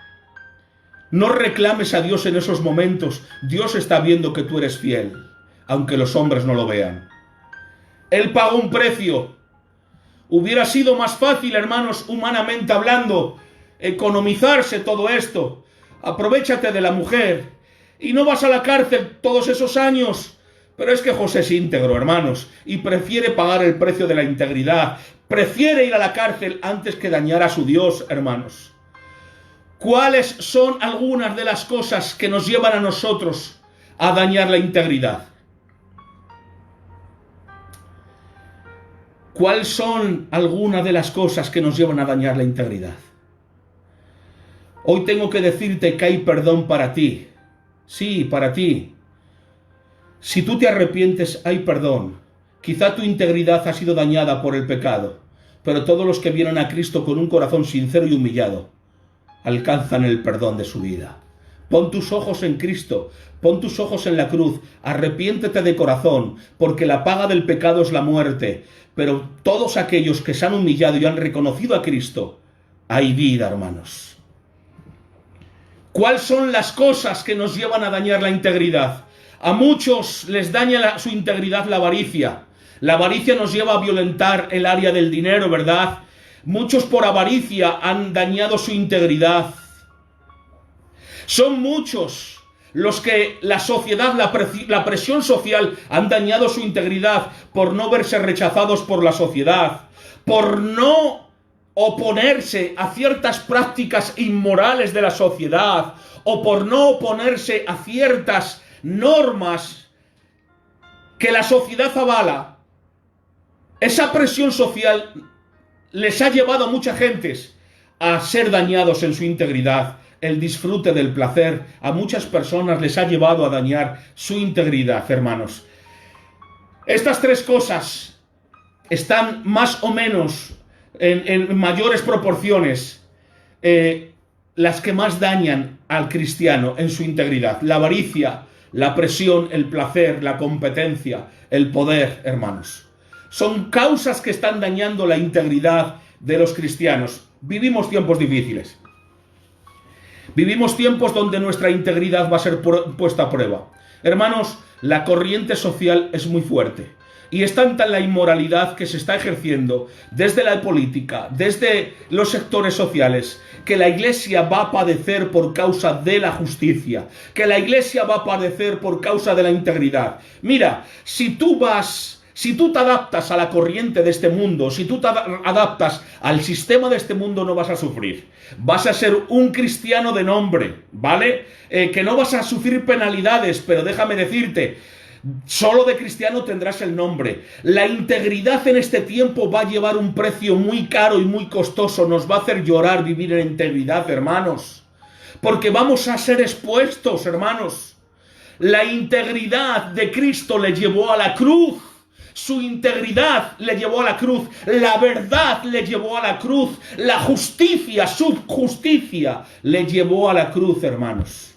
No reclames a Dios en esos momentos. Dios está viendo que tú eres fiel, aunque los hombres no lo vean. Él pagó un precio. Hubiera sido más fácil, hermanos, humanamente hablando, economizarse todo esto. Aprovéchate de la mujer y no vas a la cárcel todos esos años. Pero es que José es íntegro, hermanos, y prefiere pagar el precio de la integridad. Prefiere ir a la cárcel antes que dañar a su Dios, hermanos. ¿Cuáles son algunas de las cosas que nos llevan a nosotros a dañar la integridad? ¿Cuáles son algunas de las cosas que nos llevan a dañar la integridad? Hoy tengo que decirte que hay perdón para ti. Sí, para ti. Si tú te arrepientes, hay perdón. Quizá tu integridad ha sido dañada por el pecado, pero todos los que vienen a Cristo con un corazón sincero y humillado alcanzan el perdón de su vida. Pon tus ojos en Cristo, pon tus ojos en la cruz, arrepiéntete de corazón, porque la paga del pecado es la muerte, pero todos aquellos que se han humillado y han reconocido a Cristo, hay vida, hermanos. ¿Cuáles son las cosas que nos llevan a dañar la integridad? A muchos les daña su integridad la avaricia. La avaricia nos lleva a violentar el área del dinero, ¿verdad? Muchos por avaricia han dañado su integridad. Son muchos los que la sociedad, la presión social han dañado su integridad por no verse rechazados por la sociedad, por no oponerse a ciertas prácticas inmorales de la sociedad o por no oponerse a ciertas normas que la sociedad avala. Esa presión social les ha llevado a muchas gentes a ser dañados en su integridad. El disfrute del placer a muchas personas les ha llevado a dañar su integridad, hermanos. Estas tres cosas están más o menos en mayores proporciones las que más dañan al cristiano en su integridad. La avaricia, la presión, el placer, la competencia, el poder, hermanos. Son causas que están dañando la integridad de los cristianos. Vivimos tiempos difíciles. Vivimos tiempos donde nuestra integridad va a ser puesta a prueba. Hermanos, la corriente social es muy fuerte. Y es tanta la inmoralidad que se está ejerciendo desde la política, desde los sectores sociales, que la iglesia va a padecer por causa de la justicia, que la iglesia va a padecer por causa de la integridad. Mira, si tú te adaptas a la corriente de este mundo, si tú te adaptas al sistema de este mundo, no vas a sufrir. Vas a ser un cristiano de nombre, ¿vale? Que no vas a sufrir penalidades, pero déjame decirte, solo de cristiano tendrás el nombre. La integridad en este tiempo va a llevar un precio muy caro y muy costoso. Nos va a hacer llorar vivir en integridad, hermanos. Porque vamos a ser expuestos, hermanos. La integridad de Cristo le llevó a la cruz. Su integridad le llevó a la cruz, la verdad le llevó a la cruz, la justicia, su justicia le llevó a la cruz, hermanos.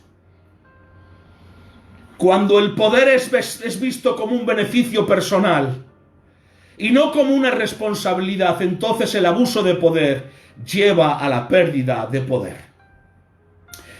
Cuando el poder es visto como un beneficio personal y no como una responsabilidad, entonces el abuso de poder lleva a la pérdida de poder.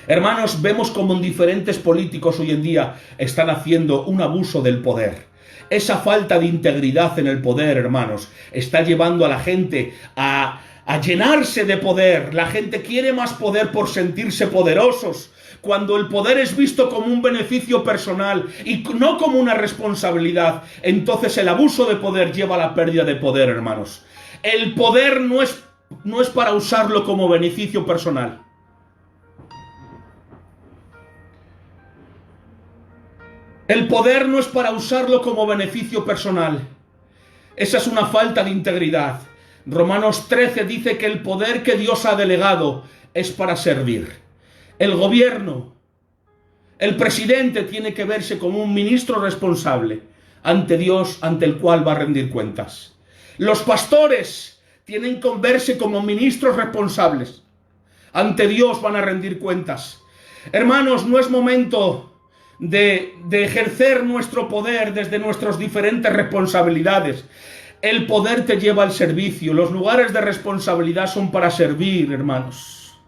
Hermanos, vemos como diferentes políticos hoy en día están haciendo un abuso del poder. Esa falta de integridad en el poder, hermanos, está llevando a la gente a llenarse de poder. La gente quiere más poder por sentirse poderosos. Cuando el poder es visto como un beneficio personal y no como una responsabilidad, entonces el abuso de poder lleva a la pérdida de poder, hermanos. El poder no es para usarlo como beneficio personal. El poder no es para usarlo como beneficio personal. Esa es una falta de integridad. Romanos 13 dice que el poder que Dios ha delegado es para servir. El gobierno, el presidente tiene que verse como un ministro responsable ante Dios, ante el cual va a rendir cuentas. Los pastores tienen que verse como ministros responsables. Ante Dios van a rendir cuentas. Hermanos, no es momento de ejercer nuestro poder desde nuestras diferentes responsabilidades. El poder te lleva al servicio. Los lugares de responsabilidad son para servir, hermanos.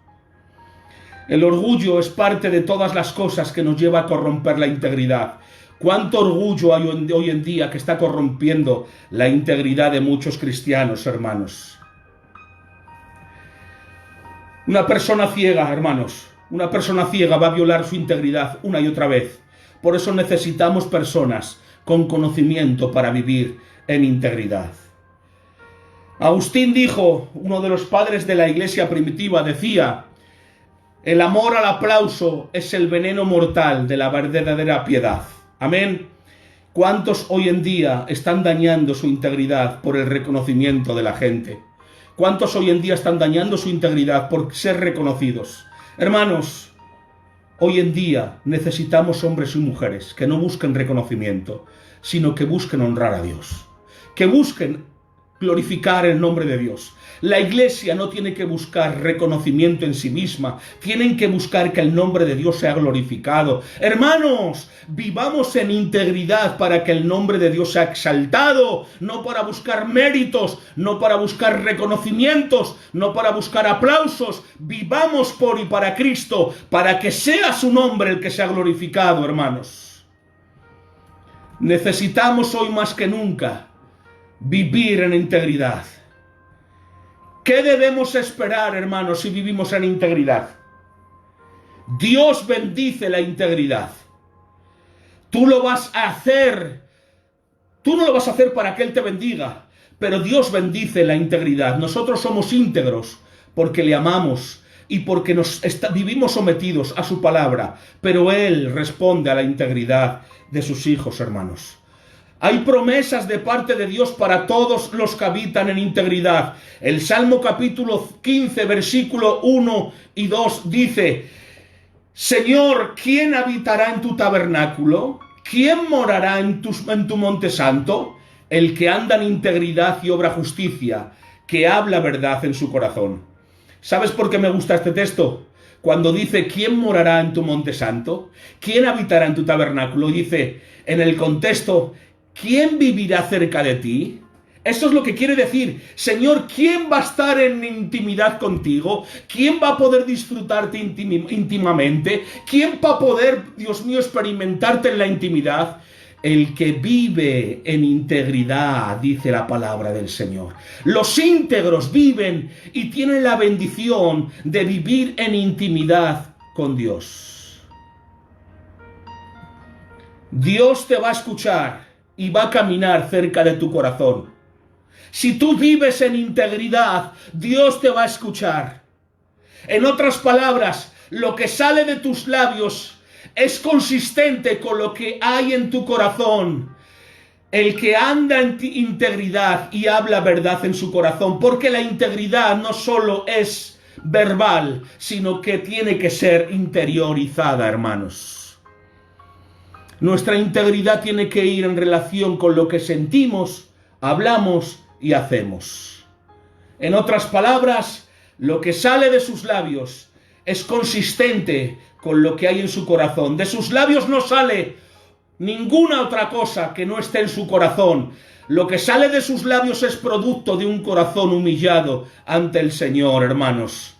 El orgullo es parte de todas las cosas que nos lleva a corromper la integridad. ¿Cuánto orgullo hay hoy en día que está corrompiendo la integridad de muchos cristianos, hermanos? Una persona ciega, hermanos, una persona ciega va a violar su integridad una y otra vez. Por eso necesitamos personas con conocimiento para vivir en integridad. Agustín dijo, uno de los padres de la iglesia primitiva, decía: el amor al aplauso es el veneno mortal de la verdadera piedad. Amén. ¿Cuántos hoy en día están dañando su integridad por el reconocimiento de la gente? ¿Cuántos hoy en día están dañando su integridad por ser reconocidos? Hermanos, hoy en día necesitamos hombres y mujeres que no busquen reconocimiento, sino que busquen honrar a Dios, que busquen glorificar el nombre de Dios. La iglesia no tiene que buscar reconocimiento en sí misma, tienen que buscar que el nombre de Dios sea glorificado. Hermanos, vivamos en integridad para que el nombre de Dios sea exaltado, no para buscar méritos, no para buscar reconocimientos, no para buscar aplausos. Vivamos por y para Cristo, para que sea su nombre el que sea glorificado, hermanos. Necesitamos hoy más que nunca vivir en integridad. ¿Qué debemos esperar, hermanos, si vivimos en integridad? Dios bendice la integridad. Tú lo vas a hacer. Tú no lo vas a hacer para que Él te bendiga, pero Dios bendice la integridad. Nosotros somos íntegros porque le amamos y porque vivimos sometidos a su palabra, pero Él responde a la integridad de sus hijos, hermanos. Hay promesas de parte de Dios para todos los que habitan en integridad. El Salmo capítulo 15, versículo 1 y 2 dice: Señor, ¿quién habitará en tu tabernáculo? ¿Quién morará en tu monte santo? El que anda en integridad y obra justicia, que habla verdad en su corazón. ¿Sabes por qué me gusta este texto? Cuando dice, ¿quién morará en tu monte santo? ¿Quién habitará en tu tabernáculo? Dice, en el contexto, ¿quién vivirá cerca de ti? Eso es lo que quiere decir. Señor, ¿quién va a estar en intimidad contigo? ¿Quién va a poder disfrutarte íntimamente? ¿Quién va a poder, Dios mío, experimentarte en la intimidad? El que vive en integridad, dice la palabra del Señor. Los íntegros viven y tienen la bendición de vivir en intimidad con Dios. Dios te va a escuchar y va a caminar cerca de tu corazón. Si tú vives en integridad, Dios te va a escuchar. En otras palabras, lo que sale de tus labios es consistente con lo que hay en tu corazón. El que anda en integridad y habla verdad en su corazón, porque la integridad no solo es verbal, sino que tiene que ser interiorizada, hermanos. Nuestra integridad tiene que ir en relación con lo que sentimos, hablamos y hacemos. En otras palabras, lo que sale de sus labios es consistente con lo que hay en su corazón. De sus labios no sale ninguna otra cosa que no esté en su corazón. Lo que sale de sus labios es producto de un corazón humillado ante el Señor, hermanos.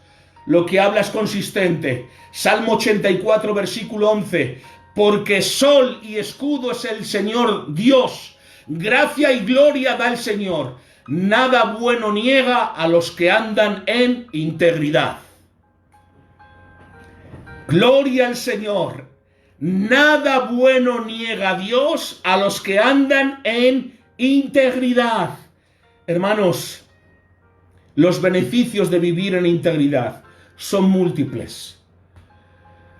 Lo que habla es consistente. Salmo 84, versículo 11. Porque sol y escudo es el Señor Dios. Gracia y gloria da el Señor. Nada bueno niega a los que andan en integridad. Gloria al Señor. Nada bueno niega a Dios a los que andan en integridad. Hermanos, los beneficios de vivir en integridad son múltiples.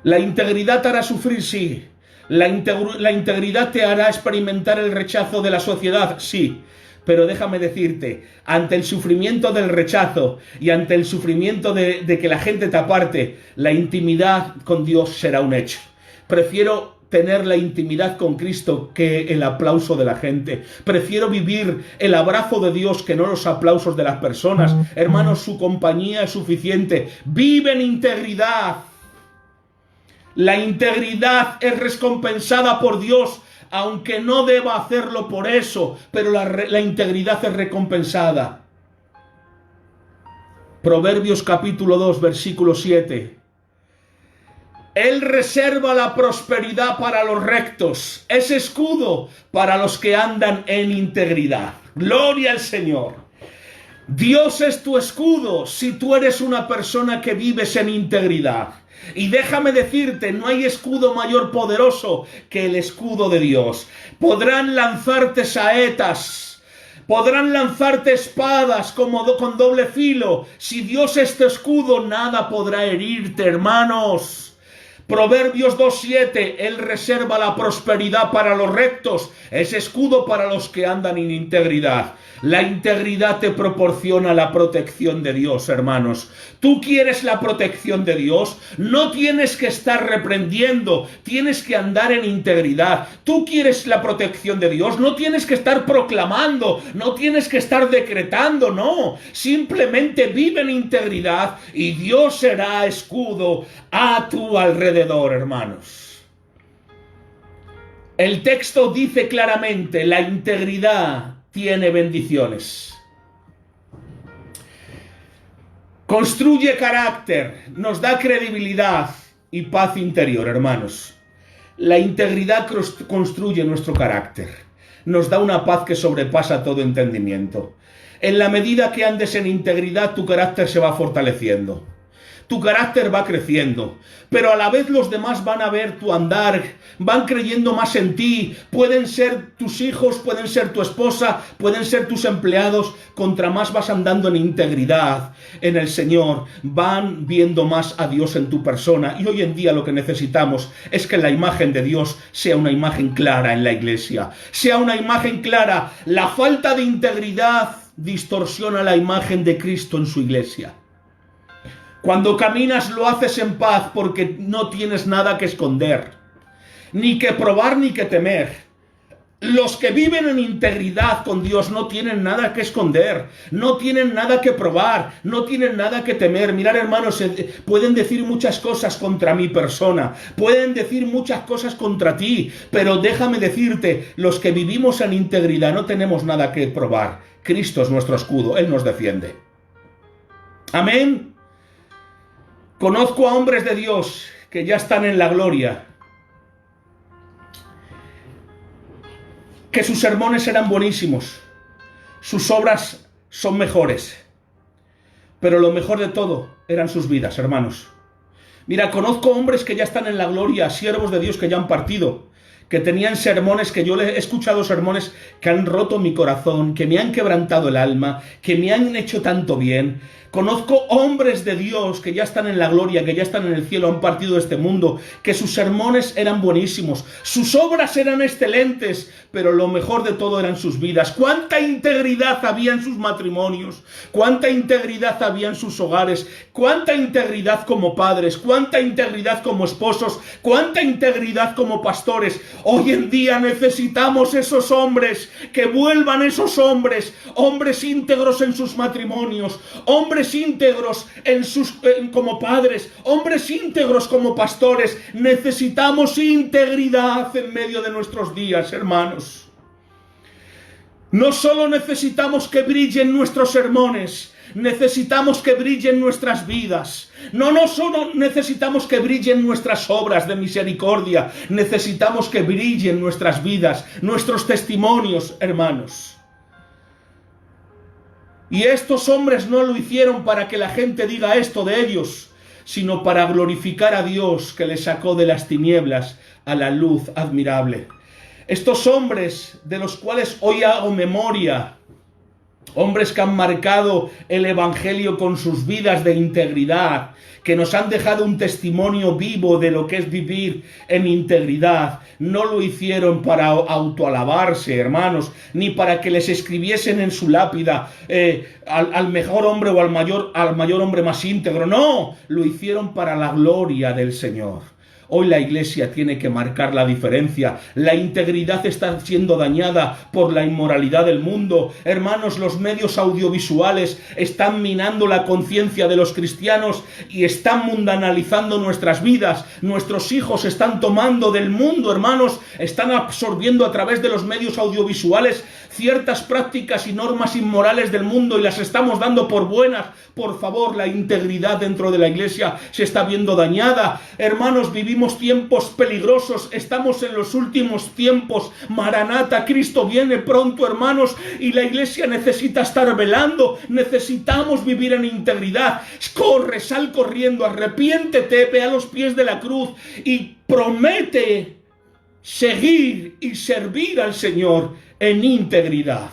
La integridad te hará sufrir, sí. La integridad te hará experimentar el rechazo de la sociedad, sí. Pero déjame decirte, ante el sufrimiento del rechazo y ante el sufrimiento de que la gente te aparte, la intimidad con Dios será un hecho. Prefiero tener la intimidad con Cristo que el aplauso de la gente. Prefiero vivir el abrazo de Dios que no los aplausos de las personas. Hermanos, su compañía es suficiente. Vive en integridad. La integridad es recompensada por Dios, aunque no deba hacerlo por eso, pero la integridad es recompensada. Proverbios capítulo 2, versículo 7. Él reserva la prosperidad para los rectos, es escudo para los que andan en integridad. Gloria al Señor. Dios es tu escudo si tú eres una persona que vives en integridad. Y déjame decirte, no hay escudo mayor poderoso que el escudo de Dios. Podrán lanzarte saetas, podrán lanzarte espadas con doble filo. Si Dios es tu escudo, nada podrá herirte, hermanos. Proverbios 2:7, Él reserva la prosperidad para los rectos, es escudo para los que andan en integridad. La integridad te proporciona la protección de Dios, hermanos. ¿Tú quieres la protección de Dios? No tienes que estar reprendiendo, tienes que andar en integridad. ¿Tú quieres la protección de Dios? No tienes que estar proclamando, no tienes que estar decretando, no. Simplemente vive en integridad y Dios será escudo a tu alrededor, hermanos. El texto dice claramente, la integridad tiene bendiciones. Construye carácter, nos da credibilidad y paz interior, hermanos. La integridad construye nuestro carácter, nos da una paz que sobrepasa todo entendimiento. En la medida que andes en integridad, tu carácter se va fortaleciendo. Tu carácter va creciendo, pero a la vez los demás van a ver tu andar, van creyendo más en ti. Pueden ser tus hijos, pueden ser tu esposa, pueden ser tus empleados. Contra más vas andando en integridad en el Señor, van viendo más a Dios en tu persona. Y hoy en día lo que necesitamos es que la imagen de Dios sea una imagen clara en la iglesia, sea una imagen clara. La falta de integridad distorsiona la imagen de Cristo en su iglesia. Cuando caminas lo haces en paz porque no tienes nada que esconder, ni que probar ni que temer. Los que viven en integridad con Dios no tienen nada que esconder, no tienen nada que probar, no tienen nada que temer. Mirad, hermanos, pueden decir muchas cosas contra mi persona, pueden decir muchas cosas contra ti, pero déjame decirte, los que vivimos en integridad no tenemos nada que probar. Cristo es nuestro escudo, Él nos defiende. Amén. Conozco a hombres de Dios que ya están en la gloria, que sus sermones eran buenísimos, sus obras son mejores, pero lo mejor de todo eran sus vidas, hermanos. Mira, conozco hombres que ya están en la gloria, siervos de Dios que ya han partido, que tenían sermones, que yo he escuchado sermones que han roto mi corazón, que me han quebrantado el alma, que me han hecho tanto bien. Conozco hombres de Dios que ya están en la gloria, que ya están en el cielo, han partido de este mundo, que sus sermones eran buenísimos, sus obras eran excelentes, pero lo mejor de todo eran sus vidas. ¿Cuánta integridad había en sus matrimonios? ¿Cuánta integridad había en sus hogares? ¿Cuánta integridad como padres? ¿Cuánta integridad como esposos? ¿Cuánta integridad como pastores? Hoy en día necesitamos esos hombres, que vuelvan esos hombres, hombres íntegros en sus matrimonios, hombres íntegros como padres, hombres íntegros como pastores. Necesitamos integridad en medio de nuestros días, hermanos. No solo necesitamos que brillen nuestros sermones, necesitamos que brillen nuestras vidas. No solo necesitamos que brillen nuestras obras de misericordia, necesitamos que brillen nuestras vidas, nuestros testimonios, hermanos. Y estos hombres no lo hicieron para que la gente diga esto de ellos, sino para glorificar a Dios que les sacó de las tinieblas a la luz admirable. Estos hombres de los cuales hoy hago memoria, Hombres que han marcado el Evangelio con sus vidas de integridad, que nos han dejado un testimonio vivo de lo que es vivir en integridad. No lo hicieron para autoalabarse, hermanos, ni para que les escribiesen en su lápida al mejor hombre o al mayor hombre más íntegro. No, lo hicieron para la gloria del Señor. Hoy la Iglesia tiene que marcar la diferencia. La integridad está siendo dañada por la inmoralidad del mundo. Hermanos, los medios audiovisuales están minando la conciencia de los cristianos y están mundanalizando nuestras vidas. Nuestros hijos están tomando del mundo, hermanos, están absorbiendo a través de los medios audiovisuales ciertas prácticas y normas inmorales del mundo y las estamos dando por buenas. Por favor, la integridad dentro de la Iglesia se está viendo dañada. Hermanos, vivimos tiempos peligrosos, estamos en los últimos tiempos. Maranata, Cristo viene pronto, hermanos, y la Iglesia necesita estar velando. Necesitamos vivir en integridad. Corre, sal corriendo, arrepiéntete, ve a los pies de la cruz y promete seguir y servir al Señor en integridad.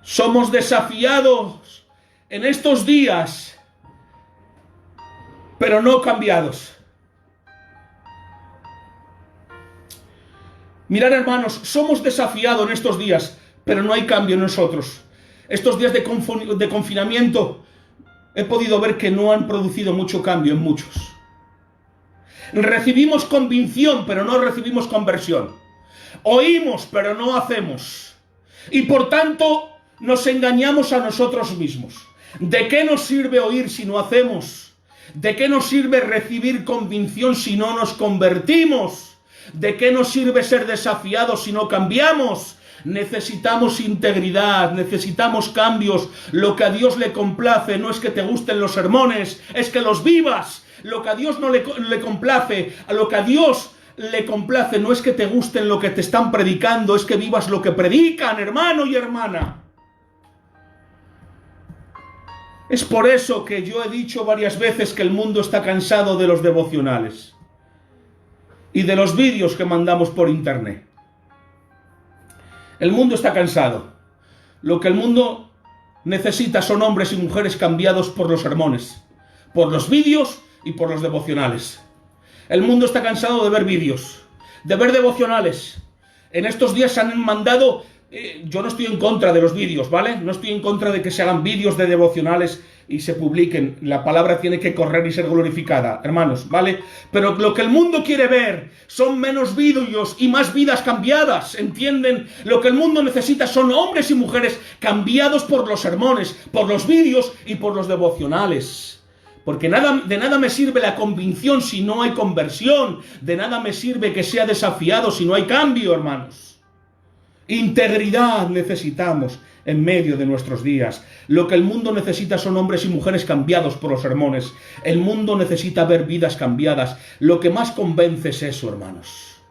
Somos desafiados en estos días, pero no cambiados. Mirad, hermanos, somos desafiados en estos días, pero no hay cambio en nosotros. Estos días de confinamiento he podido ver que no han producido mucho cambio en muchos. Recibimos convicción, pero no recibimos conversión. Oímos, pero no hacemos. Y por tanto, nos engañamos a nosotros mismos. ¿De qué nos sirve oír si no hacemos? ¿De qué nos sirve recibir convicción si no nos convertimos? ¿De qué nos sirve ser desafiados si no cambiamos? Necesitamos integridad, necesitamos cambios. Lo que a Dios le complace no es que te gusten los sermones, es que los vivas. Lo que a Dios no le complace, a lo que a Dios le complace no es que te gusten lo que te están predicando, es que vivas lo que predican, hermano y hermana. Es por eso que yo he dicho varias veces que el mundo está cansado de los devocionales y de los vídeos que mandamos por internet. El mundo está cansado. Lo que el mundo necesita son hombres y mujeres cambiados por los sermones, por los vídeos y por los devocionales. El mundo está cansado de ver vídeos, de ver devocionales. En estos días se han mandado... yo no estoy en contra de los vídeos, ¿vale? No estoy en contra de que se hagan vídeos de devocionales y se publiquen. La palabra tiene que correr y ser glorificada, hermanos, ¿vale? Pero lo que el mundo quiere ver son menos vídeos y más vidas cambiadas, ¿entienden? Lo que el mundo necesita son hombres y mujeres cambiados por los sermones, por los vídeos y por los devocionales. Porque de nada me sirve la convicción si no hay conversión. De nada me sirve que sea desafiado si no hay cambio, hermanos. Integridad necesitamos en medio de nuestros días. Lo que el mundo necesita son hombres y mujeres cambiados por los sermones. El mundo necesita ver vidas cambiadas. Lo que más convence es eso, hermanos.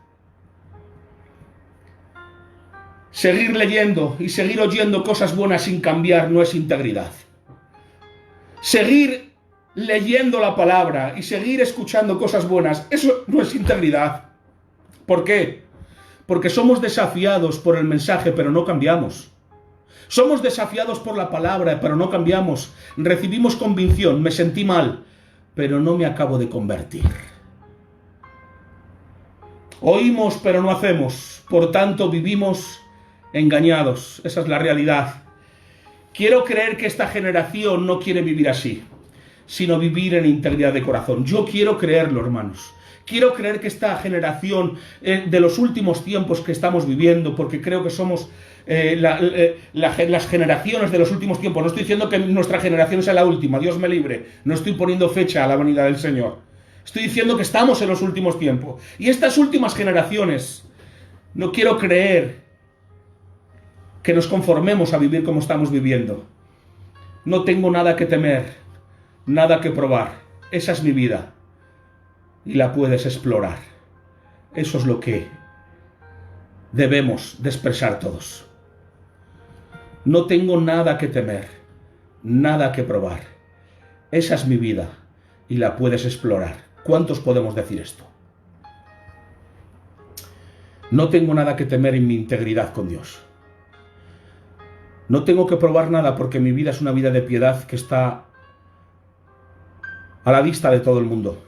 Seguir leyendo y seguir oyendo cosas buenas sin cambiar no es integridad. Seguir leyendo la palabra y seguir escuchando cosas buenas, eso no es integridad. ¿Por qué? Porque somos desafiados por el mensaje, pero no cambiamos. Somos desafiados por la palabra, pero no cambiamos. Recibimos convicción, me sentí mal, pero no me acabo de convertir. Oímos, pero no hacemos. Por tanto, vivimos engañados. Esa es la realidad. Quiero creer que esta generación no quiere vivir así, sino vivir en integridad de corazón. Yo quiero creerlo, hermanos. Quiero creer que esta generación de los últimos tiempos que estamos viviendo, porque creo que somos las generaciones de los últimos tiempos. No estoy diciendo que nuestra generación sea la última, Dios me libre. No estoy poniendo fecha a la venida del Señor. Estoy diciendo que estamos en los últimos tiempos. Y estas últimas generaciones, no quiero creer que nos conformemos a vivir como estamos viviendo. No tengo nada que temer, nada que probar. Esa es mi vida. Y la puedes explorar. Eso es lo que debemos de expresar todos. No tengo nada que temer, nada que probar. Esa es mi vida y la puedes explorar. ¿Cuántos podemos decir esto? No tengo nada que temer en mi integridad con Dios. No tengo que probar nada porque mi vida es una vida de piedad que está a la vista de todo el mundo.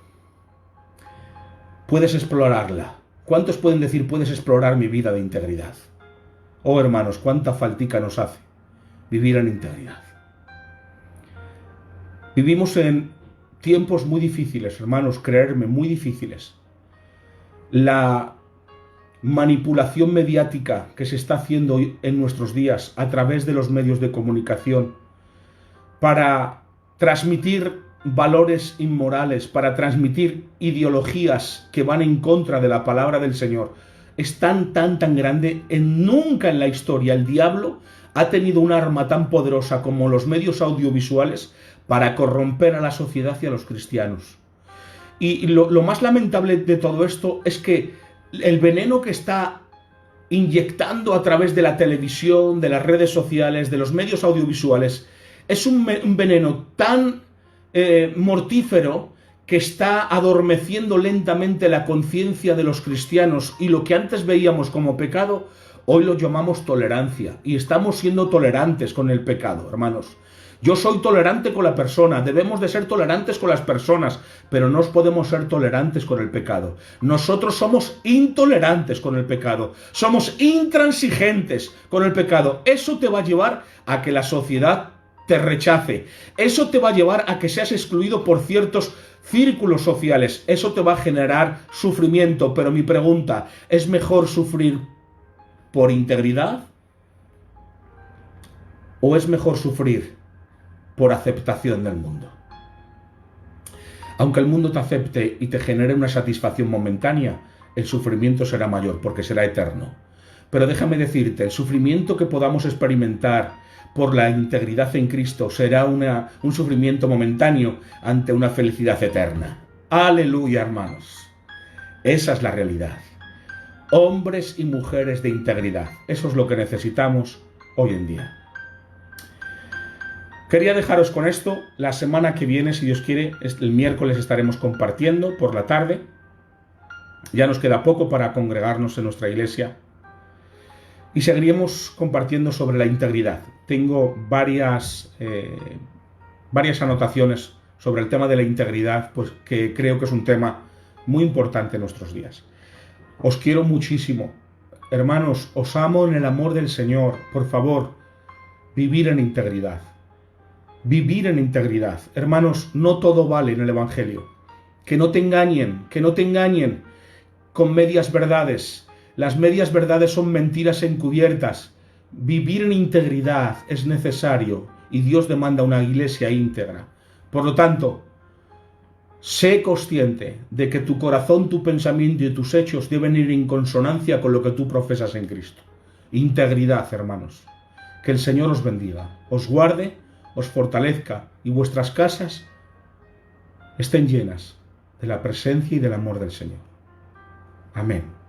Puedes explorarla. ¿Cuántos pueden decir, puedes explorar mi vida de integridad? Oh hermanos, cuánta faltica nos hace vivir en integridad. Vivimos en tiempos muy difíciles, hermanos, creerme, muy difíciles. La manipulación mediática que se está haciendo en nuestros días a través de los medios de comunicación para transmitir valores inmorales, para transmitir ideologías que van en contra de la palabra del Señor, es tan grande. Nunca en la historia el diablo ha tenido un arma tan poderosa como los medios audiovisuales para corromper a la sociedad y a los cristianos. Y lo más lamentable de todo esto es que el veneno que está inyectando a través de la televisión, de las redes sociales, de los medios audiovisuales, es un veneno tan mortífero que está adormeciendo lentamente la conciencia de los cristianos, y lo que antes veíamos como pecado, hoy lo llamamos tolerancia, y estamos siendo tolerantes con el pecado, hermanos. Yo soy tolerante con la persona, debemos de ser tolerantes con las personas, pero no podemos ser tolerantes con el pecado. Nosotros somos intolerantes con el pecado, somos intransigentes con el pecado. Eso te va a llevar a que la sociedad te rechace, eso te va a llevar a que seas excluido por ciertos círculos sociales, eso te va a generar sufrimiento. Pero mi pregunta, ¿es mejor sufrir por integridad o es mejor sufrir por aceptación del mundo? Aunque el mundo te acepte y te genere una satisfacción momentánea, el sufrimiento será mayor porque será eterno. Pero déjame decirte, el sufrimiento que podamos experimentar por la integridad en Cristo será un sufrimiento momentáneo ante una felicidad eterna. Aleluya, hermanos. Esa es la realidad. Hombres y mujeres de integridad. Eso es lo que necesitamos hoy en día. Quería dejaros con esto. La semana que viene, si Dios quiere, el miércoles estaremos compartiendo por la tarde. Ya nos queda poco para congregarnos en nuestra iglesia. Y seguiremos compartiendo sobre la integridad. Tengo varias anotaciones sobre el tema de la integridad, pues que creo que es un tema muy importante en nuestros días. Os quiero muchísimo. Hermanos, os amo en el amor del Señor. Por favor, vivir en integridad. Vivir en integridad. Hermanos, no todo vale en el Evangelio. Que no te engañen con medias verdades. Las medias verdades son mentiras encubiertas. Vivir en integridad es necesario y Dios demanda una iglesia íntegra. Por lo tanto, sé consciente de que tu corazón, tu pensamiento y tus hechos deben ir en consonancia con lo que tú profesas en Cristo. Integridad, hermanos. Que el Señor os bendiga, os guarde, os fortalezca y vuestras casas estén llenas de la presencia y del amor del Señor. Amén.